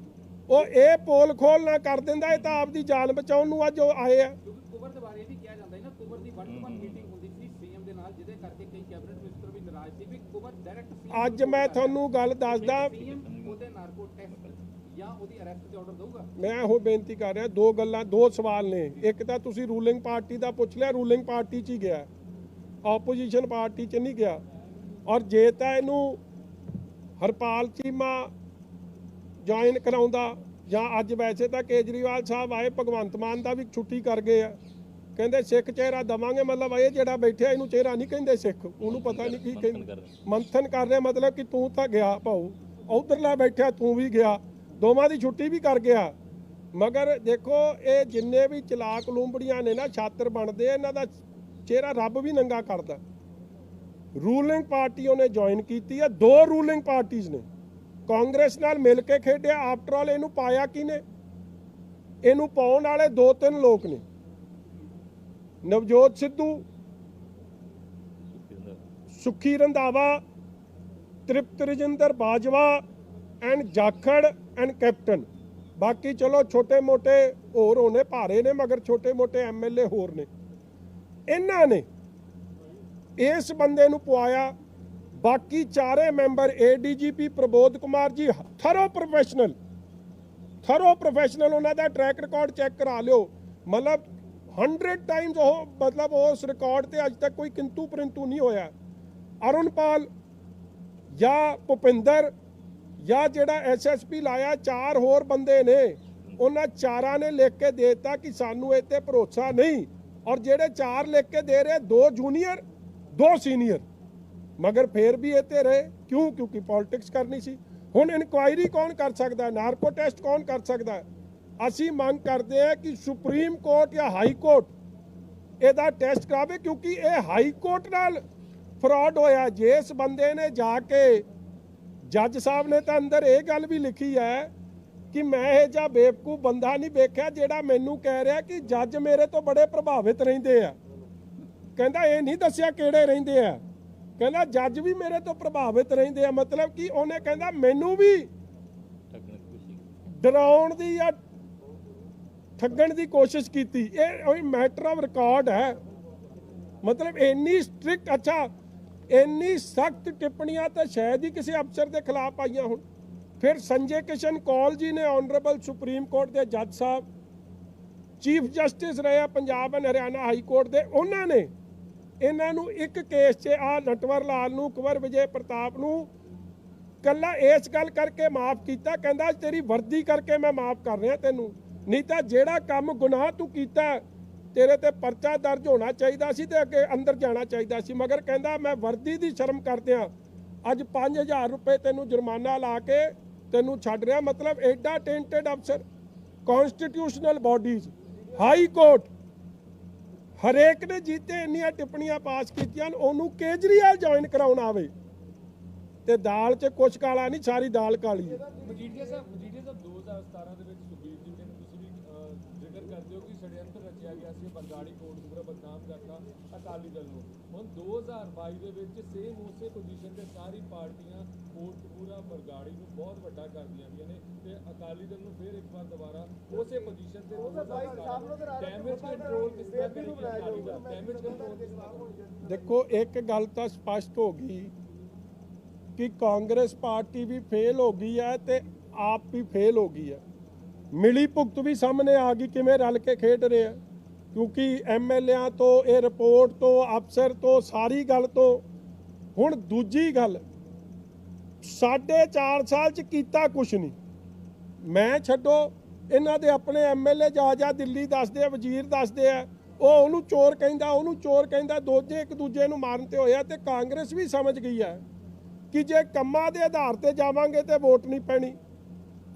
ਉਹ ਇਹ ਪੋਲ ਖੋਲ ਨਾ ਕਰ ਦਿੰਦਾ, ਇਹ ਤਾਂ ਆਪਦੀ ਜਾਨ ਬਚਾਉਣ ਨੂੰ ਅੱਜ ਉਹ ਆਏ ਆ। ਕੁੰਵਰ ਦੇ ਬਾਰੇ ਵੀ ਕਿਹਾ ਜਾਂਦਾ ਹੈ ਨਾ, ਕੁੰਵਰ ਦੀ 1-to-1 ਮੀਟਿੰਗ ਹੁੰਦੀ ਸੀ ਸੀਐਮ ਦੇ ਨਾਲ, ਜਿਹਦੇ ਕਰਕੇ ਕਈ ਕੈਬਨਿਟ ਮਿਨਿਸਟਰ ਵੀ ਨਾਰਾਜ਼ ਸੀ ਵੀ ਕੁੰਵਰ ਡਾਇਰੈਕਟ। ਅੱਜ ਮੈਂ ਤੁਹਾਨੂੰ ਗੱਲ ਦੱਸਦਾ, ਸੀਐਮ ਉਹਦੇ ਨਾਰਕੋ ਟੈਸਟ ਜਾਂ ਉਹਦੀ ਅਰੈਸਟ ਦੇ ਆਰਡਰ ਦਊਗਾ। ਮੈਂ ਉਹ ਬੇਨਤੀ ਕਰ ਰਿਹਾ, ਦੋ ਗੱਲਾਂ, ਦੋ ਸਵਾਲ ਨੇ। ਇੱਕ ਤਾਂ ਤੁਸੀਂ ਰੂਲਿੰਗ ਪਾਰਟੀ ਦਾ ਪੁੱਛ ਲਿਆ, ਰੂਲਿੰਗ ਪਾਰਟੀ 'ਚ ਹੀ ਗਿਆ, ਆਪੋਜੀਸ਼ਨ ਪਾਰਟੀ 'ਚ ਨਹੀਂ ਗਿਆ। ਔਰ ਜੇ ਤਾਂ ਇਹਨੂੰ ਹਰਪਾਲ ਚੀਮਾ ਜੁਆਇਨ ਕਰਾਉਂਦਾ, ਜਾਂ ਅੱਜ ਵੈਸੇ ਤਾਂ ਕੇਜਰੀਵਾਲ ਸਾਹਿਬ ਆਏ, ਭਗਵੰਤ ਮਾਨ ਦਾ ਵੀ ਛੁੱਟੀ ਕਰ ਗਏ ਆ, ਕਹਿੰਦੇ ਸਿੱਖ ਚਿਹਰਾ ਦਵਾਂਗੇ, ਮਤਲਬ ਇਹ ਜਿਹੜਾ ਬੈਠਿਆ ਇਹਨੂੰ ਚਿਹਰਾ ਨਹੀਂ ਕਹਿੰਦੇ ਸਿੱਖ, ਉਹਨੂੰ ਪਤਾ ਨਹੀਂ ਕੀ ਕਹਿੰਦੇ, ਮੰਥਨ ਕਰ ਰਹੇ, ਮਤਲਬ ਕਿ ਤੂੰ ਤਾਂ ਗਿਆ ਭਾਊ, ਉਧਰਲਾ ਬੈਠਿਆ ਤੂੰ ਵੀ ਗਿਆ, ਦੋਵਾਂ ਦੀ ਛੁੱਟੀ ਵੀ ਕਰ ਗਿਆ। ਮਗਰ ਦੇਖੋ, ਇਹ ਜਿੰਨੇ ਵੀ ਚਲਾਕ ਲੂੰਬੜੀਆਂ ਨੇ ਨਾ, ਛਾਤਰ ਬਣਦੇ, ਇਹਨਾਂ ਦਾ ਚਿਹਰਾ ਰੱਬ ਵੀ ਨੰਗਾ ਕਰਦਾ। ਰੂਲਿੰਗ ਪਾਰਟੀ ਉਹਨੇ ਜੁਆਇਨ ਕੀਤੀ ਹੈ, ਦੋ ਰੂਲਿੰਗ ਪਾਰਟੀਆਂ ਨੇ ਕਾਂਗਰਸ ਨਾਲ ਮਿਲ ਕੇ ਖੇਡਿਆ। ਆਫਟਰ ਆਲ ਇਹਨੂੰ ਪਾਇਆ ਕਿਹਨੇ? ਇਹਨੂੰ ਪਾਉਣ ਵਾਲੇ 2-3 ਲੋਕ ਨੇ, Navjot Sidhu, Sukhi Randhawa, Tripat Rajinder Bajwa and Jakhar and captain. ਬਾਕੀ ਚਲੋ ਛੋਟੇ ਮੋਟੇ ਹੋਰ ਹੋਣੇ, ਭਾਰੇ ਨੇ, ਮਗਰ ਛੋਟੇ ਮੋਟੇ ਐਮਐਲਏ ਹੋਰ ਨੇ। ਇਹਨਾਂ ਨੇ ਇਸ ਬੰਦੇ ਨੂੰ ਪਵਾਇਆ। ਬਾਕੀ ਚਾਰੇ ਮੈਂਬਰ, ਏਡੀਜੀਪੀ ਪ੍ਰਬੋਧ ਕੁਮਾਰ ਜੀ ਥਰੋ ਪ੍ਰੋਫੈਸ਼ਨਲ, ਉਹਨਾਂ ਦਾ ਟਰੈਕ ਰਿਕਾਰਡ ਚੈੱਕ ਕਰਾ ਲਿਓ, ਮਤਲਬ 100 ਟਾਈਮਸ ਉਹ, ਮਤਲਬ ਉਸ ਰਿਕਾਰਡ ਤੇ ਅੱਜ ਤੱਕ ਕੋਈ ਕਿੰਤੂ ਪਰੰਤੂ ਨਹੀਂ ਹੋਇਆ। ਅਰੁਣਪਾਲ ਜਾਂ ਭੁਪਿੰਦਰ ਜਾਂ ਜਿਹੜਾ ਐਸਐਸਪੀ ਲਾਇਆ, 4 ਹੋਰ ਬੰਦੇ ਨੇ, ਉਹਨਾਂ ਚਾਰਾਂ ਨੇ ਲਿਖ ਕੇ ਦੇ ਦਿੱਤਾ ਕਿ ਸਾਨੂੰ ਇਹ ਤੇ ਭਰੋਸਾ ਨਹੀਂ। ਔਰ ਜਿਹੜੇ 4 ਲਿਖ ਕੇ ਦੇ ਰਹੇ, 2 ਜੂਨੀਅਰ 2 ਸੀਨੀਅਰ, ਮਗਰ ਫੇਰ ਵੀ ਇਹ ਤੇ ਰਹੇ। ਕਿਉਂ? ਕਿਉਂਕਿ ਪੋਲਿਟਿਕਸ ਕਰਨੀ ਸੀ। ਹੁਣ ਇਨਕੁਆਇਰੀ ਕੌਣ ਕਰ ਸਕਦਾ? ਨਾਰਕੋ ਟੈਸਟ ਕੌਣ ਕਰ ਸਕਦਾ? ਅਸੀਂ ਮੰਗ ਕਰਦੇ ਹਾਂ ਕਿ ਸੁਪਰੀਮ ਕੋਰਟ ਜਾਂ ਹਾਈ ਕੋਰਟ ਇਹਦਾ ਟੈਸਟ ਕਰਾਵੇ, ਕਿਉਂਕਿ ਇਹ ਹਾਈ ਕੋਰਟ ਨਾਲ ਫਰਾਡ ਹੋਇਆ। ਜਿਸ ਬੰਦੇ ਨੇ ਜਾ ਕੇ, ਜੱਜ ਸਾਹਿਬ ਨੇ ਤਾਂ ਅੰਦਰ ਇਹ ਗੱਲ ਵੀ ਲਿਖੀ ਹੈ ਕਿ ਮੈਂ ਇਹ ਜਿਹਾ ਬੇਵਕੂਫ ਬੰਦਾ ਨਹੀਂ ਵੇਖਿਆ ਜਿਹੜਾ ਮੈਨੂੰ ਕਹਿ ਰਿਹਾ ਕਿ ਜੱਜ ਮੇਰੇ ਤੋਂ ਬੜੇ ਪ੍ਰਭਾਵਿਤ ਰਹਿੰਦੇ ਆ। ਕਹਿੰਦਾ ਇਹ ਨਹੀਂ ਦੱਸਿਆ ਕਿਹੜੇ ਰਹਿੰਦੇ ਆ, ਕਹਿੰਦਾ ਜੱਜ ਵੀ ਮੇਰੇ ਤੋਂ ਪ੍ਰਭਾਵਿਤ ਰਹਿੰਦੇ ਆ। ਮਤਲਬ ਕਿ ਉਹਨੇ ਕਹਿੰਦਾ ਮੈਨੂੰ ਵੀ ਡਰਾਉਣ ਦੀ ਜਾਂ ਠੱਗਣ ਦੀ ਕੋਸ਼ਿਸ਼ ਕੀਤੀ। ਇਹ ਮੈਟਰ ਆਫ ਰਿਕਾਰਡ ਹੈ। ਮਤਲਬ ਇੰਨੀ ਸਟ੍ਰਿਕਟ, ਅੱਛਾ ਇੰਨੀ ਸਖਤ ਟਿੱਪਣੀਆਂ ਤਾਂ ਸ਼ਾਇਦ ਹੀ ਕਿਸੇ ਅਫਸਰ ਦੇ ਖਿਲਾਫ ਆਈਆਂ ਹੁਣ। ਫਿਰ ਸੰਜੇ ਕਿਸ਼ਨ ਕੌਲ ਜੀ ਨੇ, ਆਨਰੇਬਲ ਸੁਪਰੀਮ ਕੋਰਟ ਦੇ ਜੱਜ ਸਾਹਿਬ, ਚੀਫ ਜਸਟਿਸ ਰਹੇ Punjab and Haryana high court ਦੇ, ਉਹਨਾਂ ਨੇ ਇਹਨਾਂ ਨੂੰ ਇੱਕ ਕੇਸ 'ਚ ਆ ਨਟਵਰ ਲਾਲ ਨੂੰ, ਕੁੰਵਰ ਵਿਜੇ ਪ੍ਰਤਾਪ ਨੂੰ ਕੱਲਾ ਇਸ ਗੱਲ ਕਰਕੇ ਮਾਫ ਕੀਤਾ, ਕਹਿੰਦਾ ਤੇਰੀ ਵਰਦੀ ਕਰਕੇ ਮੈਂ ਮਾਫ ਕਰ ਰਿਹਾ ਤੈਨੂੰ, ਨਹੀਂ ਤਾਂ ਜਿਹੜਾ ਕੰਮ ਗੁਨਾਹ ਤੂੰ ਕੀਤਾ ਤੇਰੇ ਤੇ ਪਰਚਾ ਦਰਜ ਹੋਣਾ ਚਾਹੀਦਾ ਸੀ ਤੇ ਅੱਗੇ ਅੰਦਰ ਜਾਣਾ ਚਾਹੀਦਾ ਸੀ। ਮਗਰ ਕਹਿੰਦਾ ਮੈਂ ਵਰਦੀ ਦੀ ਸ਼ਰਮ ਕਰਦਿਆਂ ਅੱਜ 5000 ਰੁਪਏ ਤੈਨੂੰ ਜੁਰਮਾਨਾ ਲਾ ਕੇ ਤੈਨੂੰ ਛੱਡ ਰਿਹਾ। ਮਤਲਬ ਐਡਾ ਟੈਂਟਡ ਅਫਸਰ, ਕਨਸਟੀਟਿਊਸ਼ਨਲ ਬਾਡੀਜ਼, ਹਾਈ ਕੋਰਟ, ਹਰੇਕ ਨੇ ਜੀਤੇ ਇੰਨੀਆਂ ਟਿੱਪਣੀਆਂ ਪਾਸ ਕੀਤੀਆਂ, ਉਹਨੂੰ ਕੇਜਰੀਵਾਲ ਜੁਆਇਨ ਕਰਾਉਣ ਆਵੇ ਤੇ ਦਾਲ 'ਚ ਕੁਛ ਕਾਲਾ ਨਹੀਂ, ਸਾਰੀ ਦਾਲ ਕਾਲੀ ਹੈ। ਮਜੀਠੀਆ ਸਾਹਿਬ 2017 ਦੇ ਵਿੱਚ ਸੁਖਬੀਰ ਜੀ ਨੇ ਤੁਸੀਂ ਵੀ ਜ਼ਿਕਰ ਕਰਦੇ ਹੋ ਕਿ ષਡਯੰਤਰ ਰਚਿਆ ਗਿਆ ਸੀ ਬਰਗਾੜੀ ਕੋਟ ਨੂੰ ਪੂਰਾ ਬਦਨਾਮ ਕਰਨਾ ਅਕਾਲੀ ਦਲ ਨੂੰ। ਹੁਣ 2022 ਦੇ ਵਿੱਚ ਸੇਮ ਉਸੇ ਪੋਜੀਸ਼ਨ ਤੇ ਸਾਰੀ ਪਾਰਟੀਆਂ ਕੋਟਕਪੂਰਾ ਬਰਗਾੜੀ ਨੂੰ ਬਹੁਤ ਵੱਡਾ ਕਰਦੀਆਂ ਗਈਆਂ ਨੇ ਤੇ ਅਕਾਲੀ ਦਲ ਨੂੰ ਫਿਰ ਇੱਕ ਵਾਰ ਦੁਬਾਰਾ ਉਸੇ ਪੋਜੀਸ਼ਨ ਤੇ ਡੈਮੇਜ ਕੰਟਰੋਲ ਕਿਸ ਤਰ੍ਹਾਂ ਕਰੇਗੀ ਅਕਾਲੀ ਦਲ? ਡੈਮੇਜ ਕੰਟਰੋਲ ਕਿਸ ਤਰ੍ਹਾਂ? ਦੇਖੋ ਇੱਕ ਗੱਲ ਤਾਂ ਸਪਸ਼ਟ ਹੋ ਗਈ ਕਿ ਕਾਂਗਰਸ ਪਾਰਟੀ ਵੀ ਫੇਲ ਹੋ ਗਈ ਹੈ ਤੇ ਆਪ ਵੀ ਫੇਲ ਹੋ ਗਈ ਹੈ। ਮਿਲੀ ਭੁਗਤ ਵੀ ਸਾਹਮਣੇ ਆ ਗਈ ਕਿਵੇਂ ਰਲ ਕੇ ਖੇਡ ਰਹੇ ਆ, ਕਿਉਂਕਿ ਐਮਐਲਏਆਂ ਤੋਂ, ਇਹ ਰਿਪੋਰਟ ਤੋਂ, ਅਫਸਰ ਤੋਂ, ਸਾਰੀ ਗੱਲ ਤੋਂ। ਹੁਣ ਦੂਜੀ ਗੱਲ, 4.5 ਸਾਲ ਚ ਕੀਤਾ ਕੁਛ ਨਹੀਂ। ਮੈਂ ਛੱਡੋ, ਇਹਨਾਂ ਦੇ ਆਪਣੇ ਐਮਐਲਏ ਜਾ ਦਿੱਲੀ ਦੱਸਦੇ ਆ, ਵਜ਼ੀਰ ਦੱਸਦੇ ਆ, ਉਹ ਉਹਨੂੰ ਚੋਰ ਕਹਿੰਦਾ, ਉਹਨੂੰ ਚੋਰ ਕਹਿੰਦਾ, ਦੋਜੇ ਇੱਕ ਦੂਜੇ ਨੂੰ ਮਾਰਨ ਤੇ ਹੋਇਆ। ਤੇ ਕਾਂਗਰਸ ਵੀ ਸਮਝ ਗਈ ਹੈ ਕਿ ਜੇ ਕੰਮਾਂ ਦੇ ਆਧਾਰ ਤੇ ਜਾਵਾਂਗੇ ਤੇ ਵੋਟ ਨਹੀਂ ਪੈਣੀ।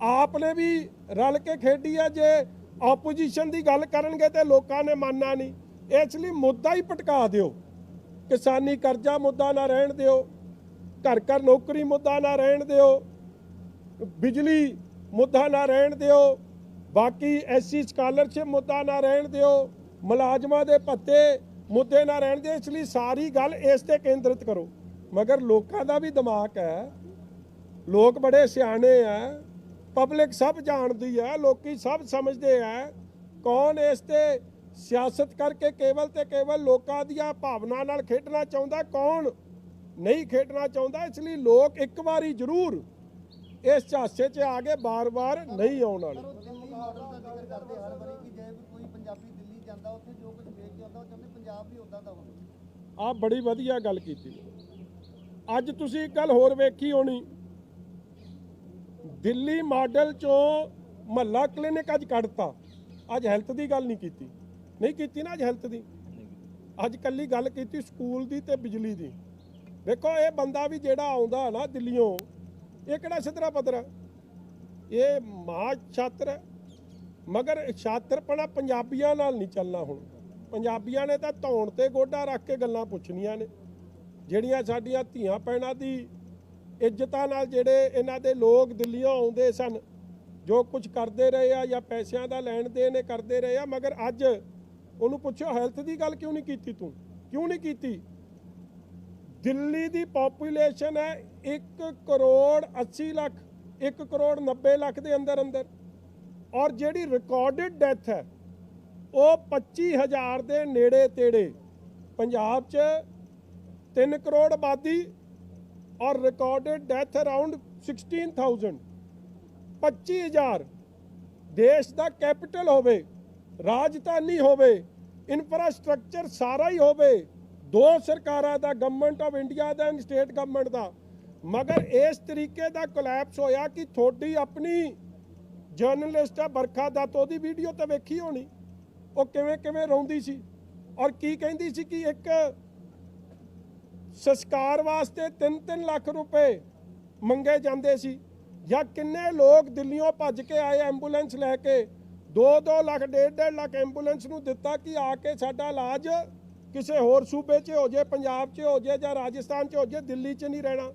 ਆਪ ਨੇ ਵੀ ਰਲ ਕੇ ਖੇਡੀ ਆ, ਜੇ ਆਪੋਜੀਸ਼ਨ ਦੀ ਗੱਲ ਕਰਨਗੇ ਤੇ ਲੋਕਾਂ ਨੇ ਮੰਨਣਾ ਨਹੀਂ। ਇਸ ਲਈ ਮੁੱਦਾ ਹੀ ਪਟਕਾ ਦਿਓ, ਕਿਸਾਨੀ ਕਰਜ਼ਾ ਮੁੱਦਾ ਨਾ ਰਹਿਣ ਦਿਓ, ਘਰ ਘਰ ਨੌਕਰੀ ਮੁੱਦਾ ਨਾ ਰਹਿਣ ਦਿਓ, ਬਿਜਲੀ ਮੁੱਦਾ ਨਾ ਰਹਿਣ ਦਿਓ, ਬਾਕੀ ਐਸਸੀ ਸਕਾਲਰਸ਼ਿਪ ਮੁੱਦਾ ਨਾ ਰਹਿਣ ਦਿਓ, ਮੁਲਾਜ਼ਮਾਂ ਦੇ ਭੱਤੇ ਮੁੱਦੇ ਨਾ ਰਹਿਣ ਦਿਓ। ਇਸ ਲਈ ਸਾਰੀ ਗੱਲ ਇਸ ਤੇ ਕੇਂਦਰਿਤ ਕਰੋ। ਮਗਰ ਲੋਕਾਂ ਦਾ ਵੀ ਦਿਮਾਗ ਹੈ, ਲੋਕ ਬੜੇ ਸਿਆਣੇ ਆ, ਪਬਲਿਕ ਸਭ ਜਾਣਦੀ ਹੈ, ਲੋਕੀ ਸਭ ਸਮਝਦੇ ਆ। ਕੌਣ ਇਸ ਤੇ ਸਿਆਸਤ ਕਰਕੇ ਕੇਵਲ ਤੇ ਕੇਵਲ ਲੋਕਾਂ ਦੀਆਂ ਭਾਵਨਾ ਨਾਲ ਖੇਡਣਾ ਚਾਹੁੰਦਾ, ਕੌਣ ਨਹੀਂ ਖੇਡਣਾ ਚਾਹੁੰਦਾ। ਇਸ ਲਈ ਲੋਕ ਇੱਕ ਵਾਰੀ ਜ਼ਰੂਰ ਇਸ ਝਾਂਸੇ 'ਚ ਆ ਕੇ ਬਾਰ-ਬਾਰ ਨਹੀਂ ਆਉਣ ਵਾਲੇ। ਦਿੱਲੀ ਮਾਡਲ ਦਾ ਜ਼ਿਕਰ ਕਰਦੇ ਹਰ ਵਾਰੀ ਕਿ ਜੇ ਕੋਈ ਪੰਜਾਬੀ ਦਿੱਲੀ ਜਾਂਦਾ ਉੱਥੇ ਜੋ ਕੁਝ ਵੇਖ ਕੇ ਆਉਂਦਾ ਉਹ ਚਾਹੁੰਦੇ ਪੰਜਾਬ ਵੀ ਉਦਾਂ ਦਾ ਹੋਵੇ। ਆਹ ਬੜੀ ਵਧੀਆ ਗੱਲ ਕੀਤੀ। ਅੱਜ ਤੁਸੀਂ ਇੱਕ ਗੱਲ ਹੋਰ ਵੇਖੀ ਹੋਣੀ, ਦਿੱਲੀ ਮਾਡਲ ਚੋਂ ਮਹੱਲਾ ਕਲੀਨਿਕ ਅੱਜ ਕੱਢਤਾ। ਅੱਜ ਹੈਲਥ ਦੀ ਗੱਲ ਨਹੀਂ ਕੀਤੀ ਨਾ, ਅੱਜ ਹੈਲਥ ਦੀ, ਅੱਜ ਕੱਲੀ ਗੱਲ ਕੀਤੀ ਸਕੂਲ ਦੀ ਤੇ ਬਿਜਲੀ ਦੀ। ਵੇਖੋ ਇਹ ਬੰਦਾ ਵੀ ਜਿਹੜਾ ਆਉਂਦਾ ਨਾ ਦਿੱਲੀੋਂ, ਇਹ ਕਿਹੜਾ ਸਿੱਧਰਾ ਪੱਧਰਾ, ਇਹ ਮਾਂ ਛਾਤਰ ਹੈ। ਮਗਰ ਛਾਤਰਪਣਾ ਪੰਜਾਬੀਆਂ ਨਾਲ ਨਹੀਂ ਚੱਲਣਾ। ਹੁਣ ਪੰਜਾਬੀਆਂ ਨੇ ਤਾਂ ਧੌਣ ਤੇ ਗੋਡਾ ਰੱਖ ਕੇ ਗੱਲਾਂ ਪੁੱਛਣੀਆਂ ਨੇ, ਜਿਹੜੀਆਂ ਸਾਡੀਆਂ ਧੀਆਂ ਭੈਣਾਂ ਦੀ ਇੱਜ਼ਤਾਂ ਨਾਲ ਜਿਹੜੇ ਇਹਨਾਂ ਦੇ ਲੋਕ ਦਿੱਲੀੋਂ ਆਉਂਦੇ ਸਨ, ਜੋ ਕੁਝ ਕਰਦੇ ਰਹੇ ਆ ਜਾਂ ਪੈਸਿਆਂ ਦਾ ਲੈਣ ਦੇਣ ਕਰਦੇ ਰਹੇ ਆ। ਮਗਰ ਅੱਜ ਉਹਨੂੰ ਪੁੱਛੋ ਹੈਲਥ ਦੀ ਗੱਲ ਕਿਉਂ ਨਹੀਂ ਕੀਤੀ, ਤੂੰ ਕਿਉਂ ਨਹੀਂ ਕੀਤੀ? ਦਿੱਲੀ ਦੀ ਪੋਪੂਲੇਸ਼ਨ ਹੈ 1 ਕਰੋੜ 80 ਲੱਖ, 1 ਕਰੋੜ 90 ਲੱਖ ਦੇ ਅੰਦਰ ਔਰ ਜਿਹੜੀ ਰਿਕਾਰਡਡ ਡੈਥ ਹੈ ਉਹ 25,000 ਦੇ ਨੇੜੇ ਤੇੜੇ। ਪੰਜਾਬ 'ਚ 3 ਕਰੋੜ ਆਬਾਦੀ ਔਰ ਰਿਕਾਰਡਡ ਡੈਥ ਅਰਾਊਂਡ 16,000। 25,000 ਦੇਸ਼ ਦਾ ਕੈਪੀਟਲ ਹੋਵੇ, ਰਾਜਧਾਨੀ ਹੋਵੇ, ਇਨਫਰਾਸਟ੍ਰਕਚਰ ਸਾਰਾ ਹੀ ਹੋਵੇ, 2 ਸਰਕਾਰਾਂ ਦਾ, ਗਵਰਨਮੈਂਟ ਆਫ ਇੰਡੀਆ ਦਾ ਐਂਡ ਸਟੇਟ ਗਵਰਨਮੈਂਟ ਦਾ। ਮਗਰ ਇਸ ਤਰੀਕੇ ਦਾ ਕੋਲੈਪਸ ਹੋਇਆ ਕਿ ਤੁਹਾਡੀ ਆਪਣੀ ਜਰਨਲਿਸਟ ਆ ਬਰਖਾ ਦੱਤ, ਉਹਦੀ ਵੀਡੀਓ ਤਾਂ ਵੇਖੀ ਹੋਣੀ, ਉਹ ਕਿਵੇਂ ਰੋਂਦੀ ਸੀ ਔਰ ਕੀ ਕਹਿੰਦੀ ਸੀ ਕਿ ਇੱਕ ਸੰਸਕਾਰ ਵਾਸਤੇ 3-3 ਲੱਖ ਰੁਪਏ ਮੰਗੇ ਜਾਂਦੇ ਸੀ। ਜਾਂ ਕਿੰਨੇ ਲੋਕ ਦਿੱਲੀੋਂ ਭੱਜ ਕੇ ਆਏ ਐਂਬੂਲੈਂਸ ਲੈ ਕੇ, 2-2 ਲੱਖ 1.5 ਲੱਖ ਐਂਬੂਲੈਂਸ ਨੂੰ ਦਿੱਤਾ ਕਿ ਆ ਕੇ ਸਾਡਾ ਇਲਾਜ ਕਿਸੇ ਹੋਰ ਸੂਬੇ 'ਚ ਹੋ ਜਾਏ, ਪੰਜਾਬ 'ਚ ਹੋ ਜਾਏ ਜਾਂ ਰਾਜਸਥਾਨ 'ਚ ਹੋ ਜਾਏ, ਦਿੱਲੀ 'ਚ ਨਹੀਂ ਰਹਿਣਾ।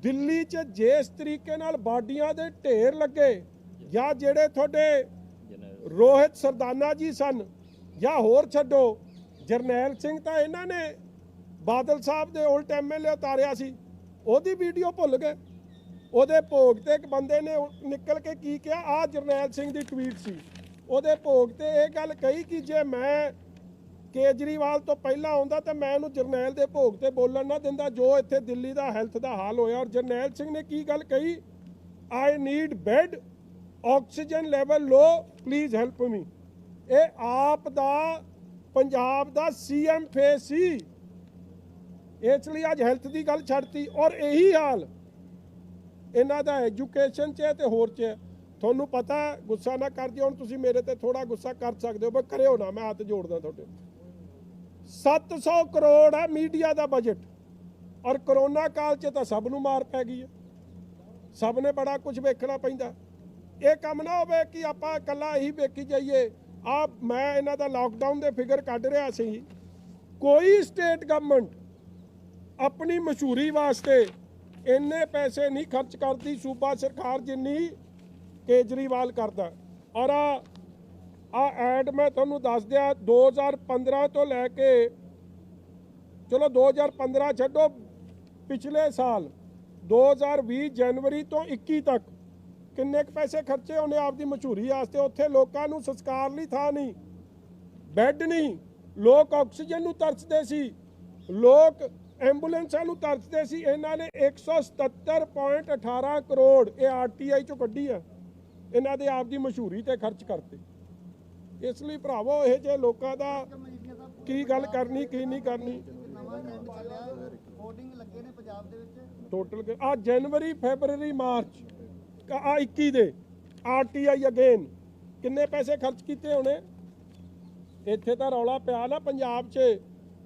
ਦਿੱਲੀ 'ਚ ਜਿਸ ਤਰੀਕੇ ਨਾਲ ਬਾਡੀਆਂ ਦੇ ਢੇਰ ਲੱਗੇ, ਜਾਂ ਜਿਹੜੇ ਤੁਹਾਡੇ ਰੋਹਿਤ ਸਰਦਾਨਾ ਜੀ ਸਨ, ਜਾਂ ਹੋਰ ਛੱਡੋ ਜਰਨੈਲ ਸਿੰਘ, ਤਾਂ ਇਹਨਾਂ ਨੇ ਬਾਦਲ ਸਾਹਿਬ ਦੇ ਉਲਟ ਐਮਐਲਏ ਉਤਾਰਿਆ ਸੀ, ਉਹਦੀ ਵੀਡੀਓ ਭੁੱਲ ਗਏ। ਉਹਦੇ ਭੋਗ ਤੇ ਇੱਕ ਬੰਦੇ ਨੇ ਨਿਕਲ ਕੇ ਕੀ ਕਿਹਾ, ਆਹ ਜਰਨੈਲ ਸਿੰਘ ਦੀ ਟਵੀਟ ਸੀ, ਉਹਦੇ ਭੋਗ ਤੇ ਇਹ ਗੱਲ ਕਹੀ ਕਿ ਜੇ ਮੈਂ ਕੇਜਰੀਵਾਲ ਤੋਂ ਪਹਿਲਾਂ ਆਉਂਦਾ ਤਾਂ ਮੈਂ ਉਹਨੂੰ ਜਰਨੈਲ ਦੇ ਭੋਗ ਤੇ ਬੋਲਣ ਨਾ ਦਿੰਦਾ, ਜੋ ਇੱਥੇ ਦਿੱਲੀ ਦਾ ਹੈਲਥ ਦਾ ਹਾਲ ਹੋਇਆ। ਔਰ ਜਰਨੈਲ ਸਿੰਘ ਨੇ ਕੀ ਗੱਲ ਕਹੀ, I need bed, oxygen level low, please help me. ਇਹ ਆਪ ਦਾ ਪੰਜਾਬ ਦਾ ਸੀਐਮ ਫੇਸ ਸੀ ਇਸ ਲਈ ਅੱਜ ਹੈਲਥ ਦੀ ਗੱਲ ਛੱਡਤੀ। ਔਰ ਇਹੀ ਹਾਲ ਇਹਨਾਂ ਦਾ ਐਜੂਕੇਸ਼ਨ 'ਚ ਤੇ ਹੋਰ 'ਚ। ਤੁਹਾਨੂੰ ਪਤਾ, ਗੁੱਸਾ ਨਾ ਕਰ ਦਿਓ, ਹੁਣ ਤੁਸੀਂ ਮੇਰੇ ਤੇ ਥੋੜਾ ਗੁੱਸਾ ਕਰ ਸਕਦੇ ਹੋ, ਪਰ ਕਰਿਓ ਨਾ, ਮੈਂ ਹੱਥ ਜੋੜਦਾ ਤੁਹਾਡੇ। 700 ਕਰੋੜ ਹੈ ਮੀਡੀਆ ਦਾ ਬਜਟ, ਔਰ ਕਰੋਨਾ ਕਾਲ 'ਚ ਤਾਂ ਸਭ ਨੂੰ ਮਾਰ ਪੈ ਗਈ ਹੈ, ਸਭ ਨੇ ਬੜਾ ਕੁਝ ਵੇਖਣਾ ਪੈਂਦਾ। ਇਹ ਕੰਮ ਨਾ ਹੋਵੇ ਕਿ ਆਪਾਂ ਇਕੱਲਾ ਇਹੀ ਵੇਖੀ ਜਾਈਏ। ਮੈਂ ਇਹਨਾਂ ਦਾ ਲਾਕਡਾਊਨ ਦੇ ਫਿਗਰ ਕੱਢ ਰਿਹਾ ਸੀ, ਕੋਈ ਸਟੇਟ ਗਵਰਨਮੈਂਟ ਆਪਣੀ ਮਸ਼ਹੂਰੀ ਵਾਸਤੇ ਇੰਨੇ ਪੈਸੇ ਨਹੀਂ ਖਰਚ ਕਰਦੀ ਸੂਬਾ ਸਰਕਾਰ ਜਿੰਨੀ ਕੇਜਰੀਵਾਲ ਕਰਦਾ। ਔਰ ਆ ਐਡ ਮੈਂ ਤੁਹਾਨੂੰ ਦੱਸ ਦਿਆਂ, 2015 ਤੋਂ ਲੈ ਕੇ, ਚਲੋ 2015 ਛੱਡੋ, ਪਿਛਲੇ ਸਾਲ 2020 ਜਨਵਰੀ ਤੋਂ 21 ਤੱਕ ਕਿੰਨੇ ਕੁ ਪੈਸੇ ਖਰਚੇ ਉਹਨੇ ਆਪਦੀ ਮਸ਼ਹੂਰੀ ਵਾਸਤੇ। ਉੱਥੇ ਲੋਕਾਂ ਨੂੰ ਸੰਸਕਾਰ ਲਈ ਥਾਂ ਨਹੀਂ, ਬੈੱਡ ਨਹੀਂ, ਲੋਕ ਆਕਸੀਜਨ ਨੂੰ ਤਰਸਦੇ ਸੀ, ਲੋਕ ਐਂਬੂਲੈਂਸਾਂ ਨੂੰ ਤਰਸਦੇ ਸੀ। ਇਹਨਾਂ ਨੇ 177.18 ਕਰੋੜ ਇਹ ਆਰਟੀਆਈ ਚੋਂ ਕੱਢੀ ਆ, ਇਹਨਾਂ ਦੇ ਆਪ ਦੀ ਮਸ਼ਹੂਰੀ ਤੇ ਖਰਚ ਕਰਤੇ। ਇਸ ਲਈ ਭਰਾਵੋ, ਇਹ ਜੇ ਲੋਕਾਂ ਦਾ ਕੀ ਗੱਲ ਕਰਨੀ ਕੀ ਨਹੀਂ ਕਰਨੀ। ਟੋਟਲ ਆ ਜਨਵਰੀ, ਫੈਬਰਰੀ, ਮਾਰਚ ਆ 21 ਦੇ ਆਰਟੀਆਈ ਅਗੇਨ ਕਿੰਨੇ ਪੈਸੇ ਖਰਚ ਕੀਤੇ ਹੋਣੇ। ਇੱਥੇ ਤਾਂ ਰੌਲਾ ਪਿਆ ਨਾ ਪੰਜਾਬ 'ਚ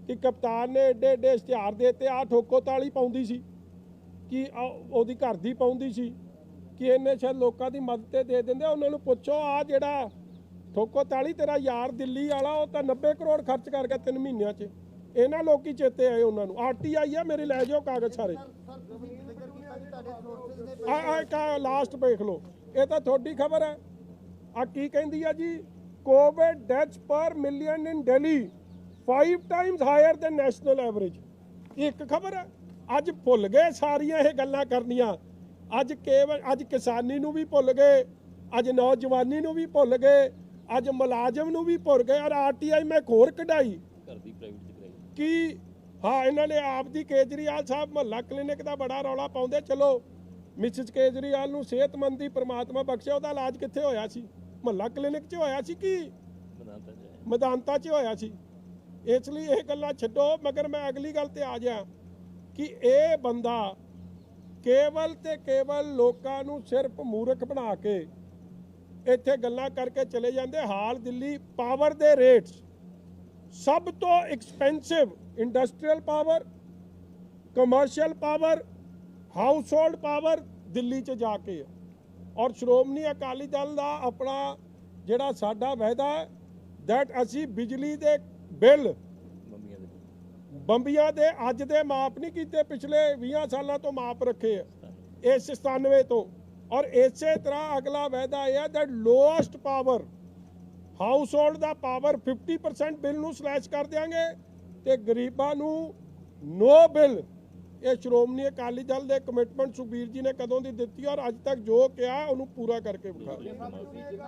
ਕਿ ਕਪਤਾਨ ਨੇ ਏਡੇ ਏਡੇ ਇਸ਼ਤਿਹਾਰ ਦੇ ਦਿੱਤੇ। ਆ ਠੋਕੋ ਤਾਲੀ ਪਾਉਂਦੀ ਸੀ ਕਿ ਉਹਦੀ ਘਰ ਦੀ ਪਾਉਂਦੀ ਸੀ ਕਿ ਇਹਨੇ ਸ਼ਾਇਦ ਲੋਕਾਂ ਦੀ ਮਦਦ ਤੇ ਦੇ ਦਿੰਦੇ। ਉਹਨਾਂ ਨੂੰ ਪੁੱਛੋ, ਆ ਜਿਹੜਾ ਠੋਕੋ ਤਾਲੀ ਤੇਰਾ ਯਾਰ ਦਿੱਲੀ ਵਾਲਾ, ਉਹ ਤਾਂ 90 ਕਰੋੜ ਖਰਚ ਕਰ ਗਿਆ 3 ਮਹੀਨਿਆਂ 'ਚ। ਇਹਨਾਂ ਲੋਕੀ ਚੇਤੇ ਆਏ ਉਹਨਾਂ ਨੂੰ। ਆਰਟੀਆਈ ਆ, ਮੇਰੇ ਲੈ ਜਾਓ ਕਾਗਜ਼ ਸਾਰੇ। ਲਾਸਟ ਵੇਖ ਲਓ, ਇਹ ਤਾਂ ਤੁਹਾਡੀ ਖਬਰ ਹੈ। ਆ ਕੀ ਕਹਿੰਦੀ ਆ ਜੀ, Covid deaths per million in Delhi 5 times higher than national average. ਇੱਕ ਖਬਰ ਹੈ। ਅੱਜ ਭੁੱਲ ਗਏ ਸਾਰੀਆਂ ਇਹ ਗੱਲਾਂ ਕਰਨੀਆਂ। ਅੱਜ ਕਿਸਾਨੀ ਨੂੰ ਵੀ ਭੁੱਲ ਗਏ, ਅੱਜ ਨੌਜਵਾਨੀ ਨੂੰ ਵੀ ਭੁੱਲ ਗਏ, ਅੱਜ ਮੁਲਾਜ਼ਮ ਨੂੰ ਵੀ ਭੁੱਲ ਗਏ। ਔਰ ਆਰਟੀਆਈ ਮੈਂ ਇੱਕ ਹੋਰ ਕਢਾਈ ਕਿ ਹਾਂ, ਇਹਨਾਂ ਨੇ ਆਪ ਦੀ ਕੇਜਰੀਵਾਲ ਸਾਹਿਬ ਮਹੱਲਾ ਕਲੀਨਿਕ ਦਾ ਬੜਾ ਰੌਲਾ ਪਾਉਂਦੇ। ਚਲੋ, ਮਿਸਿਸ ਕੇਜਰੀਵਾਲ ਨੂੰ ਸਿਹਤਮੰਦੀ ਪ੍ਰਮਾਤਮਾ ਬਖਸ਼ੇ, ਉਹਦਾ ਇਲਾਜ ਕਿੱਥੇ ਹੋਇਆ ਸੀ? ਮਹੱਲਾ ਕਲੀਨਿਕ 'ਚ ਹੋਇਆ ਸੀ ਕਿ ਮੈਦਾਨਤਾ 'ਚ ਹੋਇਆ ਸੀ? ਇਸ ਲਈ ਇਹ ਗੱਲਾਂ ਛੱਡੋ। ਮਗਰ ਮੈਂ ਅਗਲੀ ਗੱਲ ਤੇ ਆ ਜਾ ਕਿ ਇਹ ਬੰਦਾ ਕੇਵਲ ਤੇ ਕੇਵਲ ਲੋਕਾਂ ਨੂੰ ਸਿਰਫ ਮੂਰਖ ਬਣਾ ਕੇ ਇੱਥੇ ਗੱਲਾਂ ਕਰਕੇ ਚਲੇ ਜਾਂਦੇ। ਹਾਲ ਦਿੱਲੀ ਪਾਵਰ ਦੇ ਰੇਟਸ ਸਭ ਤੋਂ expensive industrial power, commercial power, house hold power Delhi 'ਚ ਜਾ ਕੇ। ਔਰ ਸ਼੍ਰੋਮਣੀ ਅਕਾਲੀ ਦਲ ਦਾ ਆਪਣਾ ਜਿਹੜਾ ਸਾਡਾ ਵਾਅਦਾ ਹੈ ਦੈਟ ਅਸੀਂ ਬਿਜਲੀ ਦੇ ਬਿੱਲ ਬੰਬੀਆਂ ਦੇ ਅੱਜ ਦੇ ਮਾਫ ਨਹੀਂ ਕੀਤੇ, ਪਿਛਲੇ 20 ਸਾਲਾਂ ਤੋਂ ਮਾਫ ਰੱਖੇ ਆ, ਇਸ 97 ਤੋਂ। ਔਰ ਇਸੇ ਤਰ੍ਹਾਂ ਅਗਲਾ ਵਾਅਦਾ ਇਹ ਹੈ that lowest power house hold the power 50% bill ਨੂੰ ਸਲੈਸ਼ ਕਰ ਦਿਆਂਗੇ ਤੇ ਗਰੀਬਾਂ ਨੂੰ ਨੋ ਬਿੱਲ। ਇਹ ਸ਼੍ਰੋਮਣੀ ਅਕਾਲੀ ਦਲ ਦੇ ਕਮਿਟਮੈਂਟ ਸੁਖਬੀਰ ਜੀ ਨੇ ਕਦੋਂ ਦੀ ਦਿੱਤੀ ਔਰ ਅੱਜ ਤੱਕ ਜੋ ਕਿਹਾ ਉਹਨੂੰ ਪੂਰਾ ਕਰਕੇ ਵਿਖਾ। ਤੁਸੀਂ ਜਿਨ੍ਹਾਂ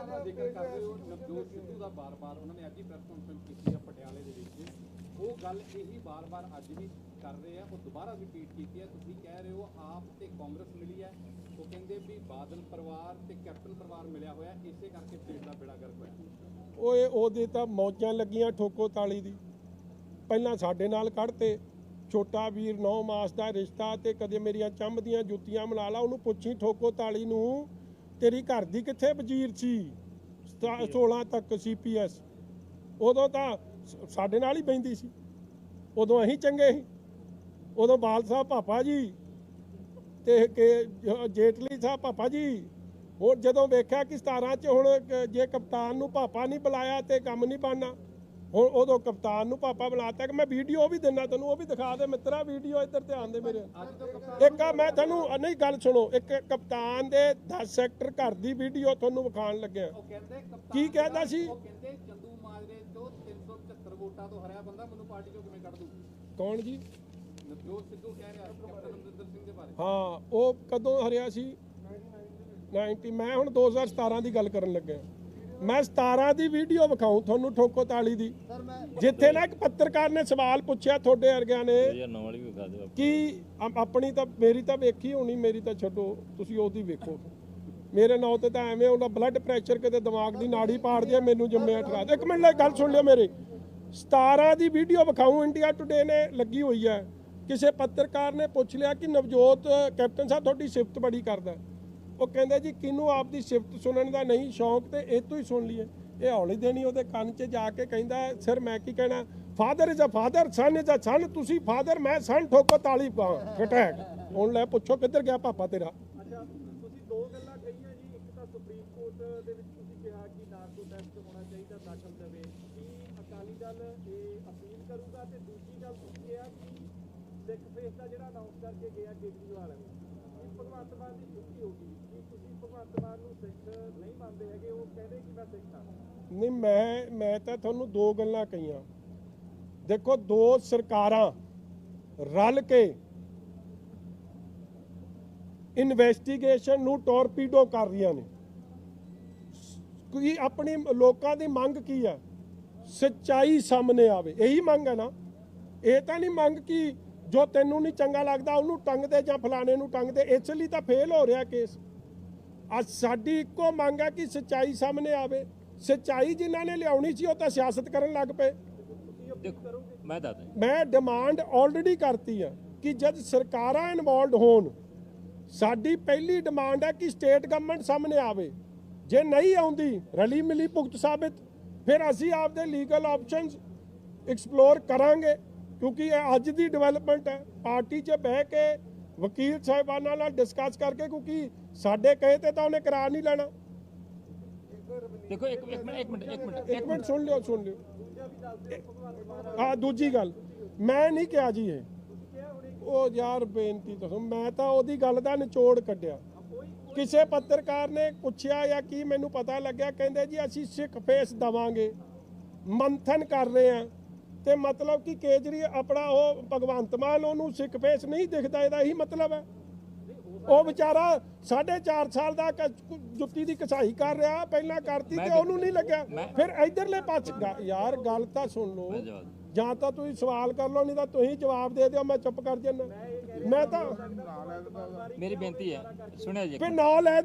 ਦਾ ਜ਼ਿਕਰ ਕਰ ਰਹੇ ਹੋ, ਨਵਜੋਤ ਸਿੱਧੂ ਦਾ ਬਾਰ-ਬਾਰ ਉਹਨਾਂ ਨੇ ਅੱਜ ਹੀ ਪ੍ਰੈਸ ਕਾਨਫਰੰਸ ਕੀਤੀ ਹੈ ਪਟਿਆਲੇ ਦੇ ਵਿੱਚ, ਉਹ ਗੱਲ ਇਹੀ ਬਾਰ-ਬਾਰ ਅੱਜ ਵੀ ਕਰ ਰਹੇ ਆ, ਉਹ ਦੁਬਾਰਾ ਰਿਪੀਟ ਕੀਤੀ ਹੈ। ਤੁਸੀਂ ਕਹਿ ਰਹੇ ਹੋ ਆਪ ਤੇ ਕਾਂਗਰਸ ਮਿਲੀ ਹੈ, ਉਹ ਕਹਿੰਦੇ ਵੀ ਬਾਦਲ ਪਰਿਵਾਰ ਤੇ ਕੈਪਟਨ ਪਰਿਵਾਰ ਮਿਲਿਆ ਹੋਇਆ, ਇਸੇ ਕਰਕੇ ਸਟੇਟ ਦਾ ਬੇੜਾ ਗਰਕ ਹੋਇਆ। ਉਹਦੇ ਤਾਂ ਮੌਜਾਂ ਲੱਗੀਆਂ ਠੋਕੋ ਤਾਲੀ ਦੀ। ਪਹਿਲਾਂ ਸਾਡੇ ਨਾਲ ਕੱਢਤੇ, ਛੋਟਾ ਵੀਰ 9 ਮਾਸ ਦਾ ਰਿਸ਼ਤਾ ਤੇ ਕਦੇ ਮੇਰੀਆਂ ਚੰਮ ਦੀਆਂ ਜੁੱਤੀਆਂ ਬਣਾ ਲਾ। ਉਹਨੂੰ ਪੁੱਛੀ ਠੋਕੋ ਤਾਲੀ ਨੂੰ, ਤੇਰੀ ਘਰ ਦੀ ਕਿੱਥੇ ਵਜ਼ੀਰ ਸੀ 16 ਤੱਕ CPS? ਉਦੋਂ ਤਾਂ ਸਾਡੇ ਨਾਲ ਹੀ ਬਹਿੰਦੀ ਸੀ, ਉਦੋਂ ਅਸੀਂ ਚੰਗੇ ਸੀ। ਉਦੋਂ ਬਾਲ ਸਾਹਿਬ ਪਾਪਾ ਜੀ ਤੇ ਜੇਟਲੀ ਸਾਹਿਬ ਪਾਪਾ ਜੀ। ਹੁਣ ਜਦੋਂ ਵੇਖਿਆ ਕਿ 17 'ਚ ਹੁਣ ਜੇ ਕਪਤਾਨ ਨੂੰ ਪਾਪਾ ਨਹੀਂ ਬੁਲਾਇਆ ਤੇ ਕੰਮ ਨਹੀਂ ਬਣਨਾ, ਹੁਣ ਉਦੋਂ ਕਪਤਾਨ ਨੂੰ ਪਾਪਾ ਬੁਲਾਤਾ। ਕਿ ਮੈਂ ਵੀਡੀਓ ਵੀ ਦਿੰਦਾ ਤੈਨੂੰ, ਉਹ ਵੀ ਦਿਖਾ ਦੇ ਮਿੱਤਰਾ ਵੀਡੀਓ। ਇੱਧਰ ਧਿਆਨ ਦੇ ਮੇਰੇ। ਇੱਕ ਆ ਮੈਂ ਤੁਹਾਨੂੰ ਨਹੀਂ ਗੱਲ ਸੁਣੋ, ਇੱਕ ਕਪਤਾਨ ਦੇ 10 ਸੈਕਟਰ ਘਰ ਦੀ ਵੀਡੀਓ ਤੁਹਾਨੂੰ ਵਿਖਾਉਣ ਲੱਗਿਆ। ਕੀ ਕਹਿੰਦਾ ਸੀ? ਉਹ ਕਹਿੰਦੇ ਚੰਦੂ ਮਾਜਰੇ ਤੋਂ 375 ਵੋਟਾਂ ਤੋਂ ਹਰਿਆ ਬੰਦਾ ਮੈਨੂੰ ਪਾਰਟੀ ਚੋਂ ਕਿਵੇਂ ਕੱਢ ਦੂ? ਕੌਣ ਜੀ? ਨਵਜੋਤ ਸਿੱਧੂ ਕਹਿ ਰਿਹਾ ਕੈਪਟਨ ਅਮਰਿੰਦਰ ਸਿੰਘ ਦੇ ਬਾਰੇ। ਹਾਂ, ਉਹ ਕਦੋਂ ਹਰਿਆ ਸੀ? 90। ਮੈਂ ਹੁਣ 2017 ਦੀ ਗੱਲ ਕਰਨ ਲੱਗਾ। ਮੈਂ 17 ਦੀ ਵੀਡੀਓ ਵਿਖਾਉਂ ਤੁਹਾਨੂੰ ਠੋਕੋ ਤਾਲੀ ਦੀ, ਜਿੱਥੇ ਨਾ ਇੱਕ ਪੱਤਰਕਾਰ ਨੇ ਸਵਾਲ ਪੁੱਛਿਆ ਤੁਹਾਡੇ ਵਰਗਿਆਂ ਨੇ ਕਿ ਆਪਣੀ ਤਾਂ ਮੇਰੀ ਤਾਂ ਵੇਖੀ ਹੋਣੀ, ਮੇਰੀ ਤਾਂ ਛੱਡੋ, ਤੁਸੀਂ ਉਹਦੀ ਵੇਖੋ। ਮੇਰੇ ਨਾਂ ਤੇ ਤਾਂ ਐਵੇਂ ਉਹਦਾ ਬਲੱਡ ਪ੍ਰੈਸ਼ਰ ਕਿਤੇ ਦਿਮਾਗ ਦੀ ਨਾੜੀ ਪਾੜ ਜੇ, ਮੈਨੂੰ ਜੰਮਿਆ ਠਰਾ ਦੇ। ਇੱਕ ਮਿੰਟ ਲਈ ਗੱਲ ਸੁਣ ਲਿਓ ਮੇਰੀ। 17 ਦੀ ਵੀਡੀਓ ਵਿਖਾਉਂ, ਇੰਡੀਆ ਟੁਡੇ ਨੇ ਲੱਗੀ ਹੋਈ ਹੈ ਕਿਸੇ ਪੱਤਰਕਾਰ ਨੇ ਪੁੱਛ ਲਿਆ ਕਿ ਨਵਜੋਤ ਕੈਪਟਨ ਸਾਹਿਬ ਤੁਹਾਡੀ ਸਿਫਤ ਬੜੀ ਕਰਦਾ। ਉਹ ਕਹਿੰਦੇ ਜੀ ਕਿਹਨੂੰ ਆਪਦੀ ਸਿਫਤ ਸੁਣਨ ਦਾ ਨਹੀਂ ਸ਼ੌਂਕ, ਤੇ ਇਹ ਤੋਂ ਹੀ ਸੁਣ ਲਈਏ। ਇਹ ਹੌਲੀ ਦੇਣੀ ਉਹਦੇ ਕੰਨ 'ਚ ਜਾ ਕੇ ਕਹਿੰਦਾ ਸਰ ਮੈਂ ਕੀ ਕਹਿਣਾ, father is a father, son is a son, ਤੁਸੀਂ ਫਾਦਰ ਮੈਂ ਸਨ, ਠੋਕੋ ਤਾਲੀ ਪਾਓ ਫਟੈਕ। ਹੁਣ ਲੈ ਪੁੱਛੋ ਕਿੱਧਰ ਗਿਆ ਪਾਪਾ ਤੇਰਾ। ਅੱਛਾ ਤੁਸੀਂ ਦੋ ਗੱਲਾਂ ਕਹੀਆਂ ਜੀ, ਇੱਕ ਤਾਂ ਸੁਪਰੀਮ ਕੋਰਟ ਦੇ ਵਿੱਚ ਤੁਸੀਂ ਕਿਹਾ ਕਿ ਨਾਰਕੋ ਟੈਸਟ ਹੋਣਾ ਚਾਹੀਦਾ ਦਾਖਲ ਦੇਵੇ, ਕੀ ਅਕਾਲੀ ਦਲ ਇਹ ਅਪੀਲ ਕਰੂਗਾ, ਤੇ ਦੂਜੀ ਗੱਲ ਤੁਸੀਂ ਕਿਹਾ ਕਿ ਸਿੱਖ ਫੇਸ ਦਾ ਜਿਹੜਾ ਅਨਾਉਂਸ ਕਰਕੇ ਗਿਆ ਕੇਜਰੀਵਾਲ ਕਿ ਭਗਵੰਤ ਮਾਨ ਦੀ ਛੁੱਟੀ ਹੋਗੀ, ਕੀ ਤੁਸੀਂ ਭਗਵੰਤ ਮਾਨ ਨੂੰ ਸਿੱਖ ਨਹੀਂ ਮੰਨਦੇ ਹੈਗੇ? ਉਹ ਕਹਿੰਦੇ ਕਿ ਮੈਂ ਸਿੱਖ ਹਾਂ। ਨਹੀਂ ਮੈਂ ਤਾਂ ਤੁਹਾਨੂੰ ਦੋ ਗੱਲਾਂ ਕਹੀਆਂ। ਦੇਖੋ ਦੋ ਸਰਕਾਰਾਂ ਰਲ ਕੇ ਇਨਵੈਸਟੀਗੇਸ਼ਨ ਨੂੰ ਟੋਰਪੀਡੋ ਕਰ ਰਹੀਆਂ ਨੇ। ਕੋਈ ਆਪਣੀ ਲੋਕਾਂ ਦੀ ਮੰਗ ਕੀ ਹੈ? ਸੱਚਾਈ ਸਾਹਮਣੇ ਆਵੇ, ਇਹੀ ਮੰਗ ਹੈ ਨਾ। ਇਹ ਤਾਂ ਨਹੀਂ ਮੰਗ ਕਿ ਜੋ ਤੈਨੂੰ ਨਹੀਂ ਚੰਗਾ ਲੱਗਦਾ ਉਹਨੂੰ ਟੰਗ ਦੇ ਜਾਂ ਫਲਾਣੇ ਨੂੰ ਟੰਗ ਦੇ। ਇਸ ਲਈ ਤਾਂ ਫੇਲ ਹੋ ਰਿਹਾ ਕੇਸ। ਅੱਜ ਸਾਡੀ ਇੱਕੋ ਮੰਗ ਹੈ ਕਿ ਸੱਚਾਈ ਸਾਹਮਣੇ ਆਵੇ। ਸੱਚਾਈ ਜਿਨ੍ਹਾਂ ਨੇ ਲਿਆਉਣੀ ਸੀ ਉਹ ਤਾਂ ਸਿਆਸਤ ਕਰਨ ਲੱਗ ਪਏ। ਮੈਂ ਡਿਮਾਂਡ ਆਲਰੇਡੀ ਕਰਤੀ ਆ ਕਿ ਜਦ ਸਰਕਾਰਾਂ ਇਨਵੋਲਡ ਹੋਣ, ਸਾਡੀ ਪਹਿਲੀ ਡਿਮਾਂਡ ਹੈ ਕਿ ਸਟੇਟ ਗਵਰਨਮੈਂਟ ਸਾਹਮਣੇ ਆਵੇ। ਜੇ ਨਹੀਂ ਆਉਂਦੀ ਰਲੀ ਮਿਲੀ ਭੁਗਤ ਸਾਬਿਤ, ਫਿਰ ਅਸੀਂ ਆਪਦੇ ਲੀਗਲ ਆਪਸ਼ਨਸ ਐਕਸਪਲੋਰ ਕਰਾਂਗੇ, ਕਿਉਂਕਿ ਇਹ ਅੱਜ ਦੀ ਡਿਵੈਲਪਮੈਂਟ ਹੈ। ਪਾਰਟੀ 'ਚ ਬਹਿ ਕੇ ਵਕੀਲ ਸਾਹਿਬਾਨਾਂ ਨਾਲ ਡਿਸਕਸ ਕਰਕੇ, ਕਿਉਂਕਿ ਸਾਡੇ ਕਹੇ ਤੇ ਤਾਂ ਉਹਨੇ ਕਰਾਰ ਨਹੀਂ ਲੈਣਾ। ਦੇਖੋ ਇੱਕ ਮਿੰਟ ਸੁਣ ਲਿਓ ਹਾਂ। ਦੂਜੀ ਗੱਲ ਮੈਂ ਨਹੀਂ ਕਿਹਾ ਜੀ ਇਹ, ਉਹ ਯਾਰ ਬੇਨਤੀ ਦੱਸੋ, ਮੈਂ ਤਾਂ ਉਹਦੀ ਗੱਲ ਦਾ ਨਿਚੋੜ ਕੱਢਿਆ। ਕਿਸੇ ਪੱਤਰਕਾਰ ਨੇ ਪੁੱਛਿਆ ਜਾਂ ਕੀ ਮੈਨੂੰ ਪਤਾ ਲੱਗਿਆ, ਕਹਿੰਦੇ ਜੀ ਅਸੀਂ ਸਿੱਖ ਫੇਸ ਦਵਾਂਗੇ, ਮੰਥਨ ਕਰ ਰਹੇ ਆ। ਤੇ ਮਤਲਬ ਕਿ ਕੇਜਰੀ ਆਪਣਾ ਉਹ ਭਗਵੰਤ ਮਾਨ ਉਹਨੂੰ ਸਿੱਖ ਫੇਸ ਨਹੀਂ ਦਿਖਦਾ, ਇਹਦਾ ਇਹੀ ਮਤਲਬ ਹੈ। ਉਹ ਵਿਚਾਰਾ 4.5 ਸਾਲ ਦਾ ਜੁੱਤੀ ਦੀ ਕਸਾਈ ਕਰ ਰਿਹਾ, ਪਹਿਲਾਂ ਕਰਤੀ ਤੇ ਉਹਨੂੰ ਨਹੀਂ ਲੱਗਿਆ। ਫਿਰ ਇਧਰਲੇ ਪਾਸੇ ਯਾਰ ਗੱਲ ਤਾਂ ਸੁਣ ਲਓ, ਜਾਂ ਤਾਂ ਤੁਸੀਂ ਸਵਾਲ ਕਰ ਲਓ, ਨਹੀਂ ਤਾਂ ਤੁਸੀਂ ਜਵਾਬ ਦੇ ਦਿਓ, ਮੈਂ ਚੁੱਪ ਕਰ ਜਾਂਦਾ। ਮੈਂ ਤਾਂ ਮੇਰੀ ਬੇਨਤੀ ਹੈ ਸੁਣਿਆ ਜੀ, ਫਿਰ ਨਾਂ ਲੈ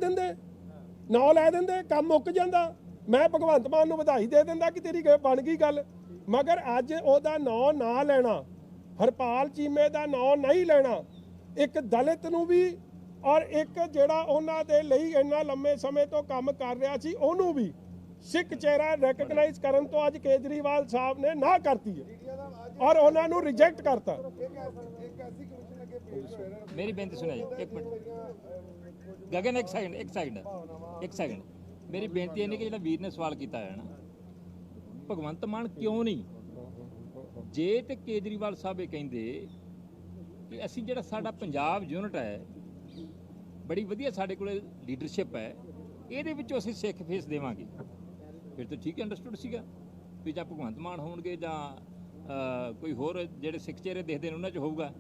ਦਿੰਦੇ ਕੰਮ ਮੁੱਕ ਜਾਂਦਾ। ਮੈਂ ਭਗਵੰਤ ਮਾਨ ਨੂੰ ਵਧਾਈ ਦੇ ਦਿੰਦਾ ਕਿ ਤੇਰੀ ਬਣ ਗਈ ਗੱਲ। ਮਗਰ ਅੱਜ ਉਹਦਾ ਨਾਂ ਨਾ ਲੈਣਾ, ਹਰਪਾਲ ਚੀਮੇ ਦਾ ਨਾਂ ਨਹੀਂ ਲੈਣਾ, ਇੱਕ ਦਲਿਤ ਨੂੰ ਵੀ ਔਰ ਇੱਕ ਜਿਹੜਾ ਉਹਨਾਂ ਦੇ ਲਈ ਇੰਨਾ ਲੰਮੇ ਸਮੇਂ ਤੋਂ ਕੰਮ ਕਰ ਰਿਹਾ ਸੀ ਉਹਨੂੰ ਵੀ ਸਿੱਖ ਚਿਹਰਾ ਰੈਕਗਨਾਈਜ਼ ਕਰਨ ਤੋਂ ਅੱਜ ਕੇਜਰੀਵਾਲ ਸਾਹਿਬ ਨੇ ਨਾ ਕਰਤੀ ਹੈ ਔਰ ਉਹਨਾਂ ਨੂੰ ਰਿਜੈਕਟ ਕਰਤਾ। ਮੇਰੀ ਬੇਨਤੀ ਸੁਣਿਆ ਜੀ, ਇੱਕ ਮਿੰਟ ਗਗਨ, ਇੱਕ ਸੈਕਿੰਡ। ਮੇਰੀ ਬੇਨਤੀ ਇਹ ਨਹੀਂ ਕਿ ਜਿਹੜਾ ਵੀਰ ਨੇ ਸਵਾਲ ਕੀਤਾ ਹੈ ਨਾ, ਭਗਵੰਤ ਮਾਨ ਕਿਉਂ ਨਹੀਂ, ਜੇ ਤੇ ਕੇਜਰੀਵਾਲ ਸਾਹਿਬ ਇਹ ਕਹਿੰਦੇ ਕਿ ਅਸੀਂ ਜਿਹੜਾ ਸਾਡਾ ਪੰਜਾਬ ਯੂਨਿਟ ਹੈ, ਬੜੀ ਵਧੀਆ ਸਾਡੇ ਕੋਲ ਲੀਡਰਸ਼ਿਪ ਹੈ, ਇਹਦੇ ਵਿੱਚੋਂ ਅਸੀਂ ਸਿੱਖ ਫੇਸ ਦੇਵਾਂਗੇ, ਫਿਰ ਤਾਂ ਠੀਕ ਅੰਡਰਸਟੂਡ ਸੀਗਾ ਵੀ ਜਾਂ ਭਗਵੰਤ ਮਾਨ ਹੋਣਗੇ ਜਾਂ ਕੋਈ ਹੋਰ ਜਿਹੜੇ ਸਿੱਖ ਚਿਹਰੇ ਦੇਖਦੇ ਨੇ ਉਹਨਾਂ 'ਚ ਹੋਊਗਾ।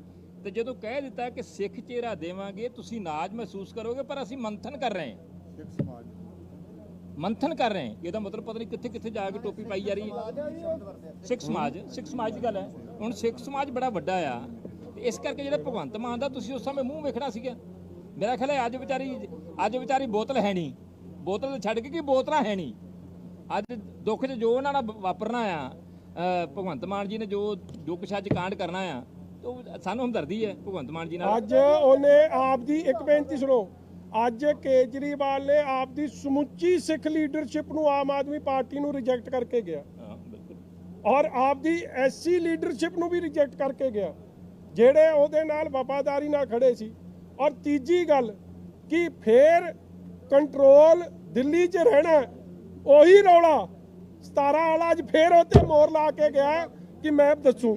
ਤੇ ਜਦੋਂ ਕਹਿ ਦਿੱਤਾ ਕਿ ਸਿੱਖ ਚਿਹਰਾ ਦੇਵਾਂਗੇ, ਤੁਸੀਂ ਨਾਜ ਮਹਿਸੂਸ ਕਰੋਗੇ, ਪਰ ਅਸੀਂ ਮੰਥਨ ਕਰ ਰਹੇ ਹਾਂ, ਇਹਦਾ ਮਤਲਬ ਪਤਾ ਨਹੀਂ ਕਿੱਥੇ ਕਿੱਥੇ ਜਾ ਕੇ ਟੋਪੀ ਪਾਈ ਜਾ ਰਹੀ ਹੈ। ਸਿੱਖ ਸਮਾਜ ਦੀ ਗੱਲ ਹੈ। ਹੁਣ ਸਿੱਖ ਸਮਾਜ ਬੜਾ ਵੱਡਾ ਆ, ਤੇ ਇਸ ਕਰਕੇ ਜਿਹੜਾ ਭਗਵੰਤ ਮਾਨ ਦਾ ਤੁਸੀਂ ਉਸ ਸਮੇਂ ਮੂੰਹ ਵੇਖਣਾ ਸੀਗਾ। ਮੇਰਾ ਖਿਆਲ ਹੈ ਅੱਜ ਵਿਚਾਰੀ ਬੋਤਲ ਹੈ ਨਹੀਂ, ਬੋਤਲ ਛੱਡ ਕੇ ਕਿ ਬੋਤਲਾਂ ਹੈ ਨਹੀਂ। ਅੱਜ ਦੁੱਖ 'ਚ ਜੋ ਉਹਨਾਂ ਨਾਲ ਵਾਪਰਨਾ ਆ, ਭਗਵੰਤ ਮਾਨ ਜੀ ਨੇ ਜੋ ਕੁਛ ਅੱਜ ਕਾਂਡ ਕਰਨਾ ਆ, ਤਾਂ ਸਾਨੂੰ ਹਮਦਰਦੀ ਹੈ ਭਗਵੰਤ ਮਾਨ ਜੀ ਨਾਲ। ਅੱਜ ਉਹਨੇ ਆਪ ਦੀ ਇੱਕ ਬੇਨਤੀ ਸੁਣੋ, ਅੱਜ ਕੇਜਰੀਵਾਲ ਨੇ ਆਪ ਦੀ ਸਮੁੱਚੀ ਸਿੱਖ ਲੀਡਰਸ਼ਿਪ ਨੂੰ ਆਮ ਆਦਮੀ ਪਾਰਟੀ ਨੂੰ ਰਿਜੈਕਟ ਕਰਕੇ ਗਿਆ ਔਰ ਆਪ ਦੀ ਐਸਸੀ ਲੀਡਰਸ਼ਿਪ ਨੂੰ ਵੀ ਰਿਜੈਕਟ ਕਰਕੇ ਗਿਆ, ਜਿਹੜੇ ਉਹਦੇ ਨਾਲ ਵਫਾਦਾਰੀ ਨਾਲ ਖੜੇ ਸੀ। ਔਰ ਤੀਜੀ ਗੱਲ ਕਿ ਫੇਰ ਕੰਟਰੋਲ ਦਿੱਲੀ 'ਚ ਰਹਿਣਾ, ਉਹੀ ਰੌਲਾ 17 ਵਾਲਾ ਅੱਜ ਫੇਰ ਉੱਤੇ ਮੋਹਰ ਲਾ ਕੇ ਗਿਆ ਕਿ ਮੈਂ ਦੱਸੂ।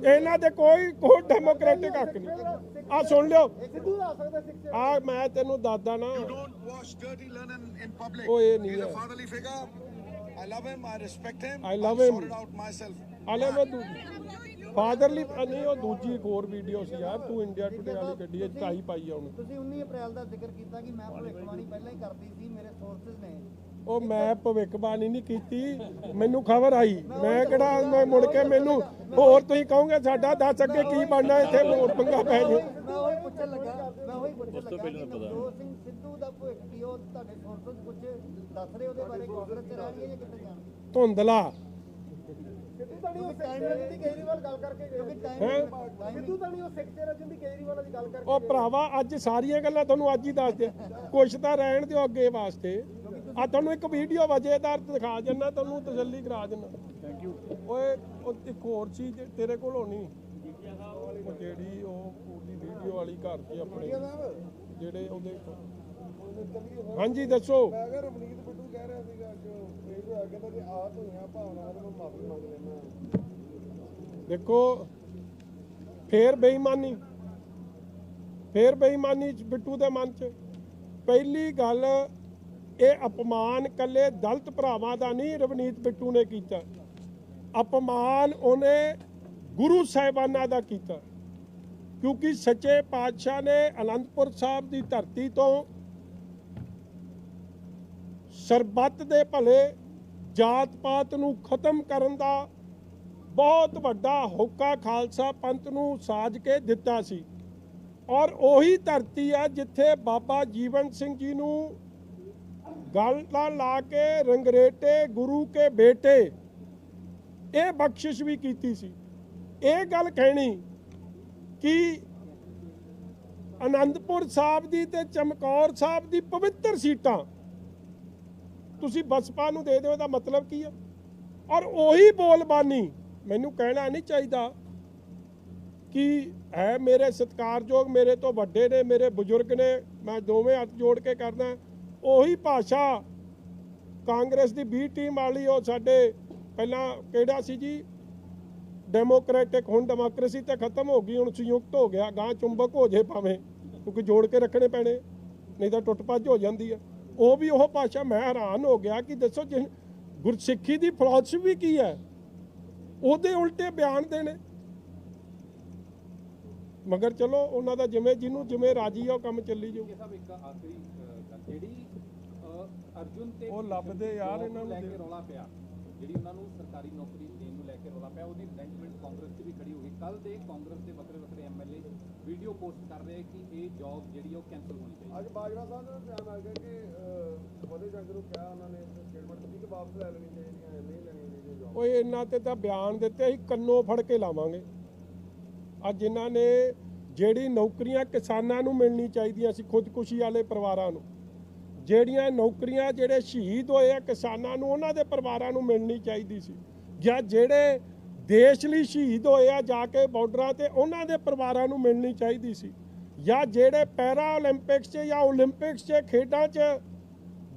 ਇਹਨਾਂ ਦੇ ਕੋਈ ਡੈਮੋਕ੍ਰੈਟਿਕ ਹੱਕ ਨਹੀਂ। ਆ ਸੁਣ ਲਿਓ, ਆ ਮੈਂ ਤੈਨੂੰ ਦੱਸਦਾ ਨਾ, ਉਹ ਇਹ ਨਹੀਂ ਹੈ। ਫਾਦਰਲੀ ਨਹੀਂ, ਉਹ ਦੂਜੀ ਇੱਕ ਹੋਰ ਵੀਡੀਓ ਸੀ ਯਾਰ, ਤੂੰ ਇੰਡੀਆ ਟੁਡੇ ਵਾਲੀ ਗੱਡੀ ਵਿੱਚ ਟਾਈ ਪਾਈ ਆ ਉਹਨੂੰ। ਤੁਸੀਂ 19 ਅਪ੍ਰੈਲ ਦਾ ਜ਼ਿਕਰ ਕੀਤਾ ਕਿ ਮੈਂ ਭਵਿੱਖਬਾਣੀ ਪਹਿਲਾਂ ਹੀ ਕਰਦੀ ਸੀ, ਮੇਰੇ ਸੋਰਸਸ ਨੇ। ਉਹ ਮੈਂ ਭਵਿੱਖਬਾਣੀ ਨਹੀਂ ਕੀਤੀ, ਮੈਨੂੰ ਖਬਰ ਆਈ, ਮੈਂ ਕਿਹੜਾ ਮੈਂ ਮੁੜ ਕੇ ਮੈਨੂੰ ਹੋਰ ਤੁਸੀਂ ਕਹੋਗੇ ਸਾਡਾ ਦੱਸ ਅੱਗੇ ਕੀ ਬਣਨਾ, ਇੱਥੇ ਹੋਰ ਪੰਗਾ ਪੈ ਜੇ। ਮੈਂ ਉਹੀ ਪੁੱਛਣ ਲੱਗਾ ਨਵਜੋਤ ਸਿੰਘ ਸਿੱਧੂ ਦਾ ਭਵਿੱਖ ਕੀ, ਉਹ ਤੁਹਾਡੇ ਸੋਰਸਸ ਕੁਝ ਦੱਸ ਰਹੇ ਉਹਦੇ ਬਾਰੇ, ਕਾਂਗਰਸ 'ਚ ਰਹਿਣਗੇ ਜਾਂ ਕਿੱਥੇ ਜਾਣਗੇ? ਧੁੰਦਲਾ ਤਾਂ ਨਹੀਂ ਉਹ ਸਿੱਖ ਰਜਨ ਦੀ ਕੇਜਰੀਵਾਲ ਗੱਲ ਕਰਕੇ ਗਏ ਸਿੱਧੂ ਤਾਂ ਨਹੀਂ ਉਹ ਸਿੱਖ ਰਜਨ ਦੀ ਕੇਜਰੀਵਾਲ ਦੀ ਗੱਲ ਕਰਕੇ ਉਹ ਭਰਾਵਾ ਅੱਜ ਸਾਰੀਆਂ ਗੱਲਾਂ ਤੁਹਾਨੂੰ ਅੱਜ ਹੀ ਦੱਸ ਦੇ, ਕੁਛ ਤਾਂ ਰਹਿਣ ਦਿਓ ਅੱਗੇ ਵਾਸਤੇ। ਆ ਤੁਹਾਨੂੰ ਇੱਕ ਵੀਡੀਓ ਵਜੇਦਾਰ ਦਿਖਾ ਦਿੰਦਾ, ਤੁਹਾਨੂੰ ਤਸੱਲੀ ਕਰਾ ਦਿੰਦਾ। Thank you. ਓਏ ਉਹ ਇੱਕ ਹੋਰ ਚੀਜ਼ ਤੇਰੇ ਕੋਲ ਹੋਣੀ, ਉਹ ਜਿਹੜੀ ਉਹ ਉਹਦੀ ਵੀਡੀਓ ਵਾਲੀ ਘਰ 'ਚ ਆਪਣੇ ਜਿਹੜੇ ਉਹਦੇ। ਹਾਂਜੀ ਦੱਸੋ। ਮੈਂ ਕਿਹਾ ਰਮਨੀਤ ਬਿੱਟੂ ਕਹਿ ਰਿਹਾ ਸੀਗਾ ਕਿ ਇਹ ਹੋਇਆ, ਕਹਿੰਦਾ ਜੇ ਆਤ ਹੋਈਆਂ ਭਾਵਨਾਵਾਂ ਤਾਂ ਮੈਂ ਮਾਫੀ ਮੰਗ ਲੈਣਾ। ਦੇਖੋ ਫੇਰ ਬੇਈਮਾਨੀ ਬਿੱਟੂ ਦੇ ਮਨ 'ਚ। ਪਹਿਲੀ ਗੱਲ, ਇਹ ਅਪਮਾਨ ਕੱਲੇ ਦਲਿਤ ਭਰਾਵਾਂ ਦਾ ਨਹੀਂ ਰਵਨੀਤ ਬਿੱਟੂ ਨੇ ਕੀਤਾ, ਅਪਮਾਨ ਉਹਨੇ ਗੁਰੂ ਸਾਹਿਬਾਨਾਂ ਦਾ ਕੀਤਾ। ਕਿਉਂਕਿ ਸੱਚੇ ਪਾਤਸ਼ਾਹ ਨੇ ਅਨੰਦਪੁਰ ਸਾਹਿਬ ਦੀ ਧਰਤੀ ਤੋਂ ਸਰਬੱਤ ਦੇ ਭਲੇ, ਜਾਤ ਪਾਤ ਨੂੰ ਖਤਮ ਕਰਨ ਦਾ ਬਹੁਤ ਵੱਡਾ ਹੋਕਾ ਖਾਲਸਾ ਪੰਥ ਨੂੰ ਸਾਜ ਕੇ ਦਿੱਤਾ ਸੀ। ਔਰ ਉਹੀ ਧਰਤੀ ਆ ਜਿੱਥੇ ਬਾਬਾ ਜੀਵਨ ਸਿੰਘ ਜੀ ਨੂੰ ਗਲ ਨਾਲ ਲਾ ਕੇ ਰੰਗਰੇਟੇ ਗੁਰੂ ਕੇ ਬੇਟੇ ਇਹ ਬਖਸ਼ਿਸ਼ ਵੀ ਕੀਤੀ ਸੀ। ਇਹ ਗੱਲ ਕਹਿਣੀ ਕਿ ਆਨੰਦਪੁਰ ਸਾਹਿਬ ਦੀ ਤੇ ਚਮਕੌਰ ਸਾਹਿਬ ਦੀ ਪਵਿੱਤਰ ਸੀਟਾਂ ਤੁਸੀਂ ਬਸਪਾ ਨੂੰ ਦੇ ਦਿਓ, ਇਹਦਾ ਮਤਲਬ ਕੀ ਆ? ਔਰ ਉਹੀ ਬੋਲਬਾਨੀ ਮੈਨੂੰ ਕਹਿਣਾ ਨਹੀਂ ਚਾਹੀਦਾ ਕਿ ਹੈ ਮੇਰੇ ਸਤਿਕਾਰਯੋਗ, ਮੇਰੇ ਤੋਂ ਵੱਡੇ ਨੇ, ਮੇਰੇ ਬਜ਼ੁਰਗ ਨੇ, ਮੈਂ ਦੋਵੇਂ ਹੱਥ ਜੋੜ ਕੇ ਕਰਦਾ। ਉਹੀ ਭਾਸ਼ਾ ਕਾਂਗਰਸ ਦੀ ਬੀ ਟੀਮ ਵਾਲੀ, ਉਹ ਸਾਡੇ ਪਹਿਲਾਂ ਕਿਹੜਾ ਸੀ ਜੀ ਡੈਮੋਕ੍ਰੈਟਿਕ, ਹੁਣ ਡੈਮੋਕ੍ਰੇਸੀ ਤਾਂ ਖਤਮ ਹੋ ਗਈ, ਹੁਣ ਸੰਯੁਕਤ ਹੋ ਗਿਆ, ਗਾਂ ਚੁੰਬਕ ਹੋ ਜੇ ਭਾਵੇਂ, ਕਿਉਂਕਿ ਜੋੜ ਕੇ ਰੱਖਣੇ ਪੈਣੇ ਨਹੀਂ ਤਾਂ ਟੁੱਟ ਭੱਜ ਹੋ ਜਾਂਦੀ ਆ। ਉਹ ਵੀ ਉਹ ਭਾਸ਼ਾ। ਮੈਂ ਹੈਰਾਨ ਹੋ ਗਿਆ ਕਿ ਦੱਸੋ ਗੁਰਸਿੱਖੀ ਦੀ ਫਿਲਾਸਫੀ ਕੀ ਹੈ, ਉਹਦੇ ਉਲਟੇ ਬਿਆਨ ਦੇਣੇ। ਮਗਰ ਚਲੋ ਉਹਨਾਂ ਦਾ ਜਿਵੇਂ ਜਿਹਨੂੰ ਜਿਵੇਂ ਰਾਜੀ ਆ ਉਹ ਕੰਮ ਚੱਲੀ ਜਾਊ। ਸਾਹਿਬ ਇੱਕ ਆਖਰੀ ਗੱਲ, ਜਿਹੜੀ ਅਰਜੁਨ ਤੇ ਉਹ ਲੱਭਦੇ ਯਾਰ ਇਹਨਾਂ ਨੂੰ ਲੈ ਕੇ ਰੌਲਾ ਪਿਆ, ਜਿਹੜੀ ਉਹਨਾਂ ਨੂੰ ਸਰਕਾਰੀ ਨੌਕਰੀ ਦੇਣ ਨੂੰ ਲੈ ਕੇ ਰੌਲਾ ਪਿਆ, ਉਹਦੀ ਮੈਨੇਜਮੈਂਟ ਕਾਂਗਰਸ 'ਚ ਵੀ ਖੜੀ ਹੋ ਗਈ। ਕੱਲ ਦੇ ਕਾਂਗਰਸ ਦੇ ਵੱਖਰੇ ਐਮਐਲਏ ਵੀਡੀਓ ਪੋਸਟ ਕਰ ਰਹੇ ਕਿ ਇਹ ਜੌਬ ਜਿਹੜੀ ਉਹ ਕੈਂਸਲ ਹੋਣੀ ਚਾਹੀਦੀ। ਅੱਜ ਬਾਜਵਾ ਸਾਹਿਬ ਦਾ ਬਿਆਨ ਆ ਗਿਆ ਕਿ ਫਤਿਹ ਜੰਗ ਨੂੰ ਕਿਹਾ ਉਹਨਾਂ ਨੇ ਸਟੇਟਮੈਂਟ ਦਿੱਤੀ ਕਿ ਵਾਪਸ ਲੈ ਲੈਣੀ ਚਾਹੀਦੀ ਹੈ, ਨਹੀਂ ਲੈਣੀ ਚਾਹੀਦੀ ਜੌਬ। ਓਏ ਇਹਨਾਂ ਤੇ ਤਾਂ ਬਿਆਨ ਦਿੱਤੇ ਅਸੀਂ ਕੰਨੋਂ ਫੜ ਕੇ ਲਾਵਾਂਗੇ। ਅੱਜ ਇਹਨਾਂ ਨੇ ਜਿਹੜੀ ਨੌਕਰੀਆਂ ਕਿਸਾਨਾਂ ਨੂੰ ਮਿਲਣੀ ਚਾਹੀਦੀਆਂ ਸੀ, ਖੁਦਕੁਸ਼ੀ ਵਾਲੇ ਪਰਿਵਾਰਾਂ ਨੂੰ, ਜਿਹੜੀਆਂ ਨੌਕਰੀਆਂ ਜਿਹੜੇ ਸ਼ਹੀਦ ਹੋਏ ਆ ਕਿਸਾਨਾਂ ਨੂੰ, ਉਹਨਾਂ ਦੇ ਪਰਿਵਾਰਾਂ ਨੂੰ ਮਿਲਣੀ ਚਾਹੀਦੀ ਸੀ, ਜਾਂ ਜਿਹੜੇ ਦੇਸ਼ ਲਈ ਸ਼ਹੀਦ ਹੋਏ ਆ ਜਾ ਕੇ ਬਾਰਡਰਾਂ ਤੇ, ਉਹਨਾਂ ਦੇ ਪਰਿਵਾਰਾਂ ਨੂੰ ਮਿਲਣੀ ਚਾਹੀਦੀ ਸੀ, ਜਾਂ ਜਿਹੜੇ ਪੈਰਾ ਓਲੰਪਿਕਸ 'ਚ ਜਾਂ ਓਲੰਪਿਕਸ 'ਚ ਖੇਡਾਂ 'ਚ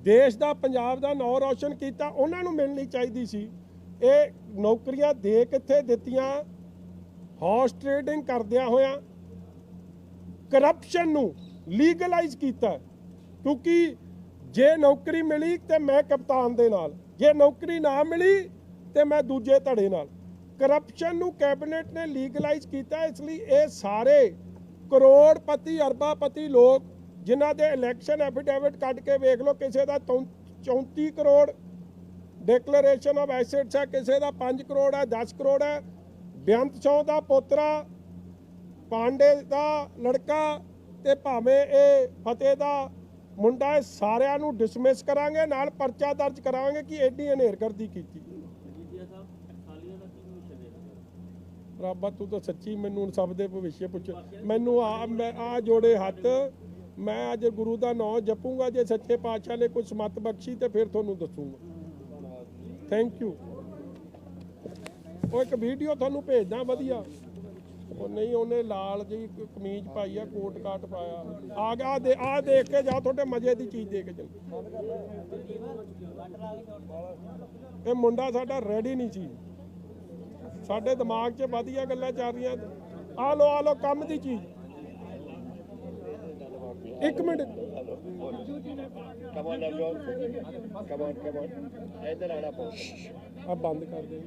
ਦੇਸ਼ ਦਾ ਪੰਜਾਬ ਦਾ ਨਾਂ ਰੌਸ਼ਨ ਕੀਤਾ, ਉਹਨਾਂ ਨੂੰ ਮਿਲਣੀ ਚਾਹੀਦੀ ਸੀ। ਇਹ ਨੌਕਰੀਆਂ ਦੇ ਕਿੱਥੇ ਦਿੱਤੀਆਂ? ਹਾਰਸ ਟ੍ਰੇਡਿੰਗ ਕਰਦਿਆਂ ਹੋਇਆਂ ਕਰਪਸ਼ਨ ਨੂੰ ਲੀਗਲਾਈਜ਼ ਕੀਤਾ। ਕਿਉਂਕਿ ਜੇ ਨੌਕਰੀ ਮਿਲੀ ਤੇ ਮੈਂ ਕਪਤਾਨ ਦੇ ਨਾਲ, ਜੇ ਨੌਕਰੀ ਨਾ ਮਿਲੀ ਤੇ ਮੈਂ ਦੂਜੇ ਧੜੇ ਨਾਲ। ਕਰਪਸ਼ਨ ਨੂੰ ਕੈਬਨਿਟ ਨੇ ਲੀਗਲਾਈਜ਼ ਕੀਤਾ। ਇਸ ਲਈ ਇਹ ਸਾਰੇ ਕਰੋੜਪਤੀ ਅਰਬਾਪਤੀ ਲੋਕ ਜਿਨ੍ਹਾਂ ਦੇ ਇਲੈਕਸ਼ਨ ਐਫੀਡੇਵਿਟ ਕੱਢ ਕੇ ਵੇਖ ਲਓ, ਕਿਸੇ ਦਾ 34 ਕਰੋੜ ਡਿਕਲੇਰੇਸ਼ਨ ਆਫ ਐਸੈਟਸ ਹੈ, ਕਿਸੇ ਦਾ 5 ਕਰੋੜ ਹੈ, 10 ਕਰੋੜ ਹੈ। ਬੇਅੰਤ ਸਿੰਘ ਦਾ ਪੋਤਰਾ, ਪਾਂਡੇ ਦਾ ਲੜਕਾ ਤੇ ਭਾਵੇਂ ਇਹ ਫਤਿਹ ਦਾ ਮੁੰਡਾ, ਇਹ ਸਾਰਿਆਂ ਨੂੰ ਡਿਸਮਿਸ ਕਰਾਂਗੇ, ਨਾਲ ਪਰਚਾ ਦਰਜ ਕਰਾਂਗੇ ਕਿ ਐਡੀ ਹਨੇਰਗਰਦੀ ਕੀਤੀ। ਰੱਬਾ ਤੂੰ ਤਾਂ ਸੱਚੀ ਮੈਨੂੰ ਸਭ ਦੇ ਭਵਿੱਖ ਪੁੱਛ। ਮੈਨੂੰ ਮੈਂ ਜੋੜੇ ਹੱਥ, ਮੈਂ ਅੱਜ ਗੁਰੂ ਦਾ ਨਾਮ ਜਪੂੰਗਾ। ਜੇ ਸੱਚੇ ਪਾਤਸ਼ਾਹ ਨੇ ਕੁਝ ਸਮਤ ਬਖਸ਼ੀ ਤੇ ਫਿਰ ਤੁਹਾਨੂੰ ਦੱਸੂਗਾ। Thank you. ਉਹ ਇੱਕ ਵੀਡੀਓ ਤੁਹਾਨੂੰ ਭੇਜਦਾ ਵਧੀਆ। ਉਹ ਨਹੀਂ, ਉਹਨੇ ਲਾਲ ਜੀ ਕਮੀਜ਼ ਪਾਈ ਆ, ਕੋਟ ਕਾਟ ਪਾਇਆ, ਆ ਗਿਆ। ਆ ਦੇਖ ਕੇ ਜਾ, ਤੁਹਾਡੇ ਮਜ਼ੇ ਦੀ ਚੀਜ਼ ਦੇ ਕੇ ਚੱਲ। ਇਹ ਮੁੰਡਾ ਸਾਡਾ ਰੈਡੀ ਨਹੀਂ ਸੀ, ਸਾਡੇ ਦਿਮਾਗ 'ਚ ਵਧੀਆ ਗੱਲਾਂ ਚੱਲ ਰਹੀਆਂ। ਆ ਲੋ ਕੰਮ ਦੀ ਚੀਜ਼। ਇੱਕ ਮਿੰਟ, ਆ ਬੰਦ ਕਰ ਦੇ।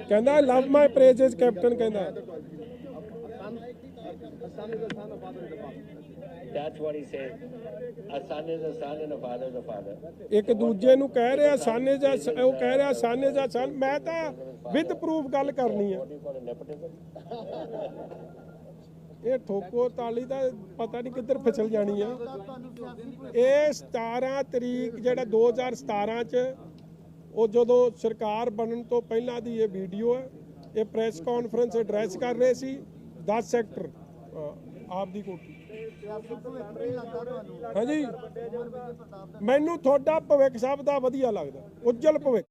ਕਹਿੰਦਾ ਲਵ ਮਾਈ ਪ੍ਰੇਜ਼ਸ ਕੈਪਟਨ, ਕਹਿੰਦਾ That's what he said. A son is a son and a father is a father. ਇੱਕ ਦੂਜੇ ਨੂੰ ਕਹਿ ਰਿਹਾ son is a, ਉਹ ਕਹਿ ਰਿਹਾ son is a son। ਮੈਂ ਤਾਂ ਵਿਦ ਪ੍ਰੂਫ ਗੱਲ ਕਰਨੀ ਆ। What do you call it, nepotism? ਇਹ ਠੋਕੋ ਤਾਲੀ ਦਾ ਪਤਾ ਨਹੀਂ ਕਿੱਧਰ ਫਿਸਲ ਜਾਣੀ ਆ। ਇਹ 17 ਤਰੀਕ ਜਿਹੜਾ 2017 'ਚ ਉਹ ਜਦੋਂ ਸਰਕਾਰ ਬਣਨ ਤੋਂ ਪਹਿਲਾਂ ਦੀ ਇਹ ਵੀਡੀਓ ਹੈ। ਇਹ ਪ੍ਰੈਸ ਕਾਨਫਰੰਸ ਐਡਰੈਸ ਕਰ ਰਹੇ ਸੀ 10 ਸੈਕਟਰ ਆਪ ਦੀ ਕੋਠੀ। ਸਿਆਸੀ ਭਵਿੱਖ ਨਹੀਂ ਲੱਗਦਾ ਤੁਹਾਨੂੰ? ਹਾਂਜੀ ਉਮਰ ਵਿਜੇ ਪ੍ਰਤਾਪ ਦਾ ਮੈਨੂੰ ਤੁਹਾਡਾ ਭਵਿੱਖ ਸਭ ਦਾ ਵਧੀਆ ਲੱਗਦਾ, ਉੱਜਲ ਭਵਿੱਖ।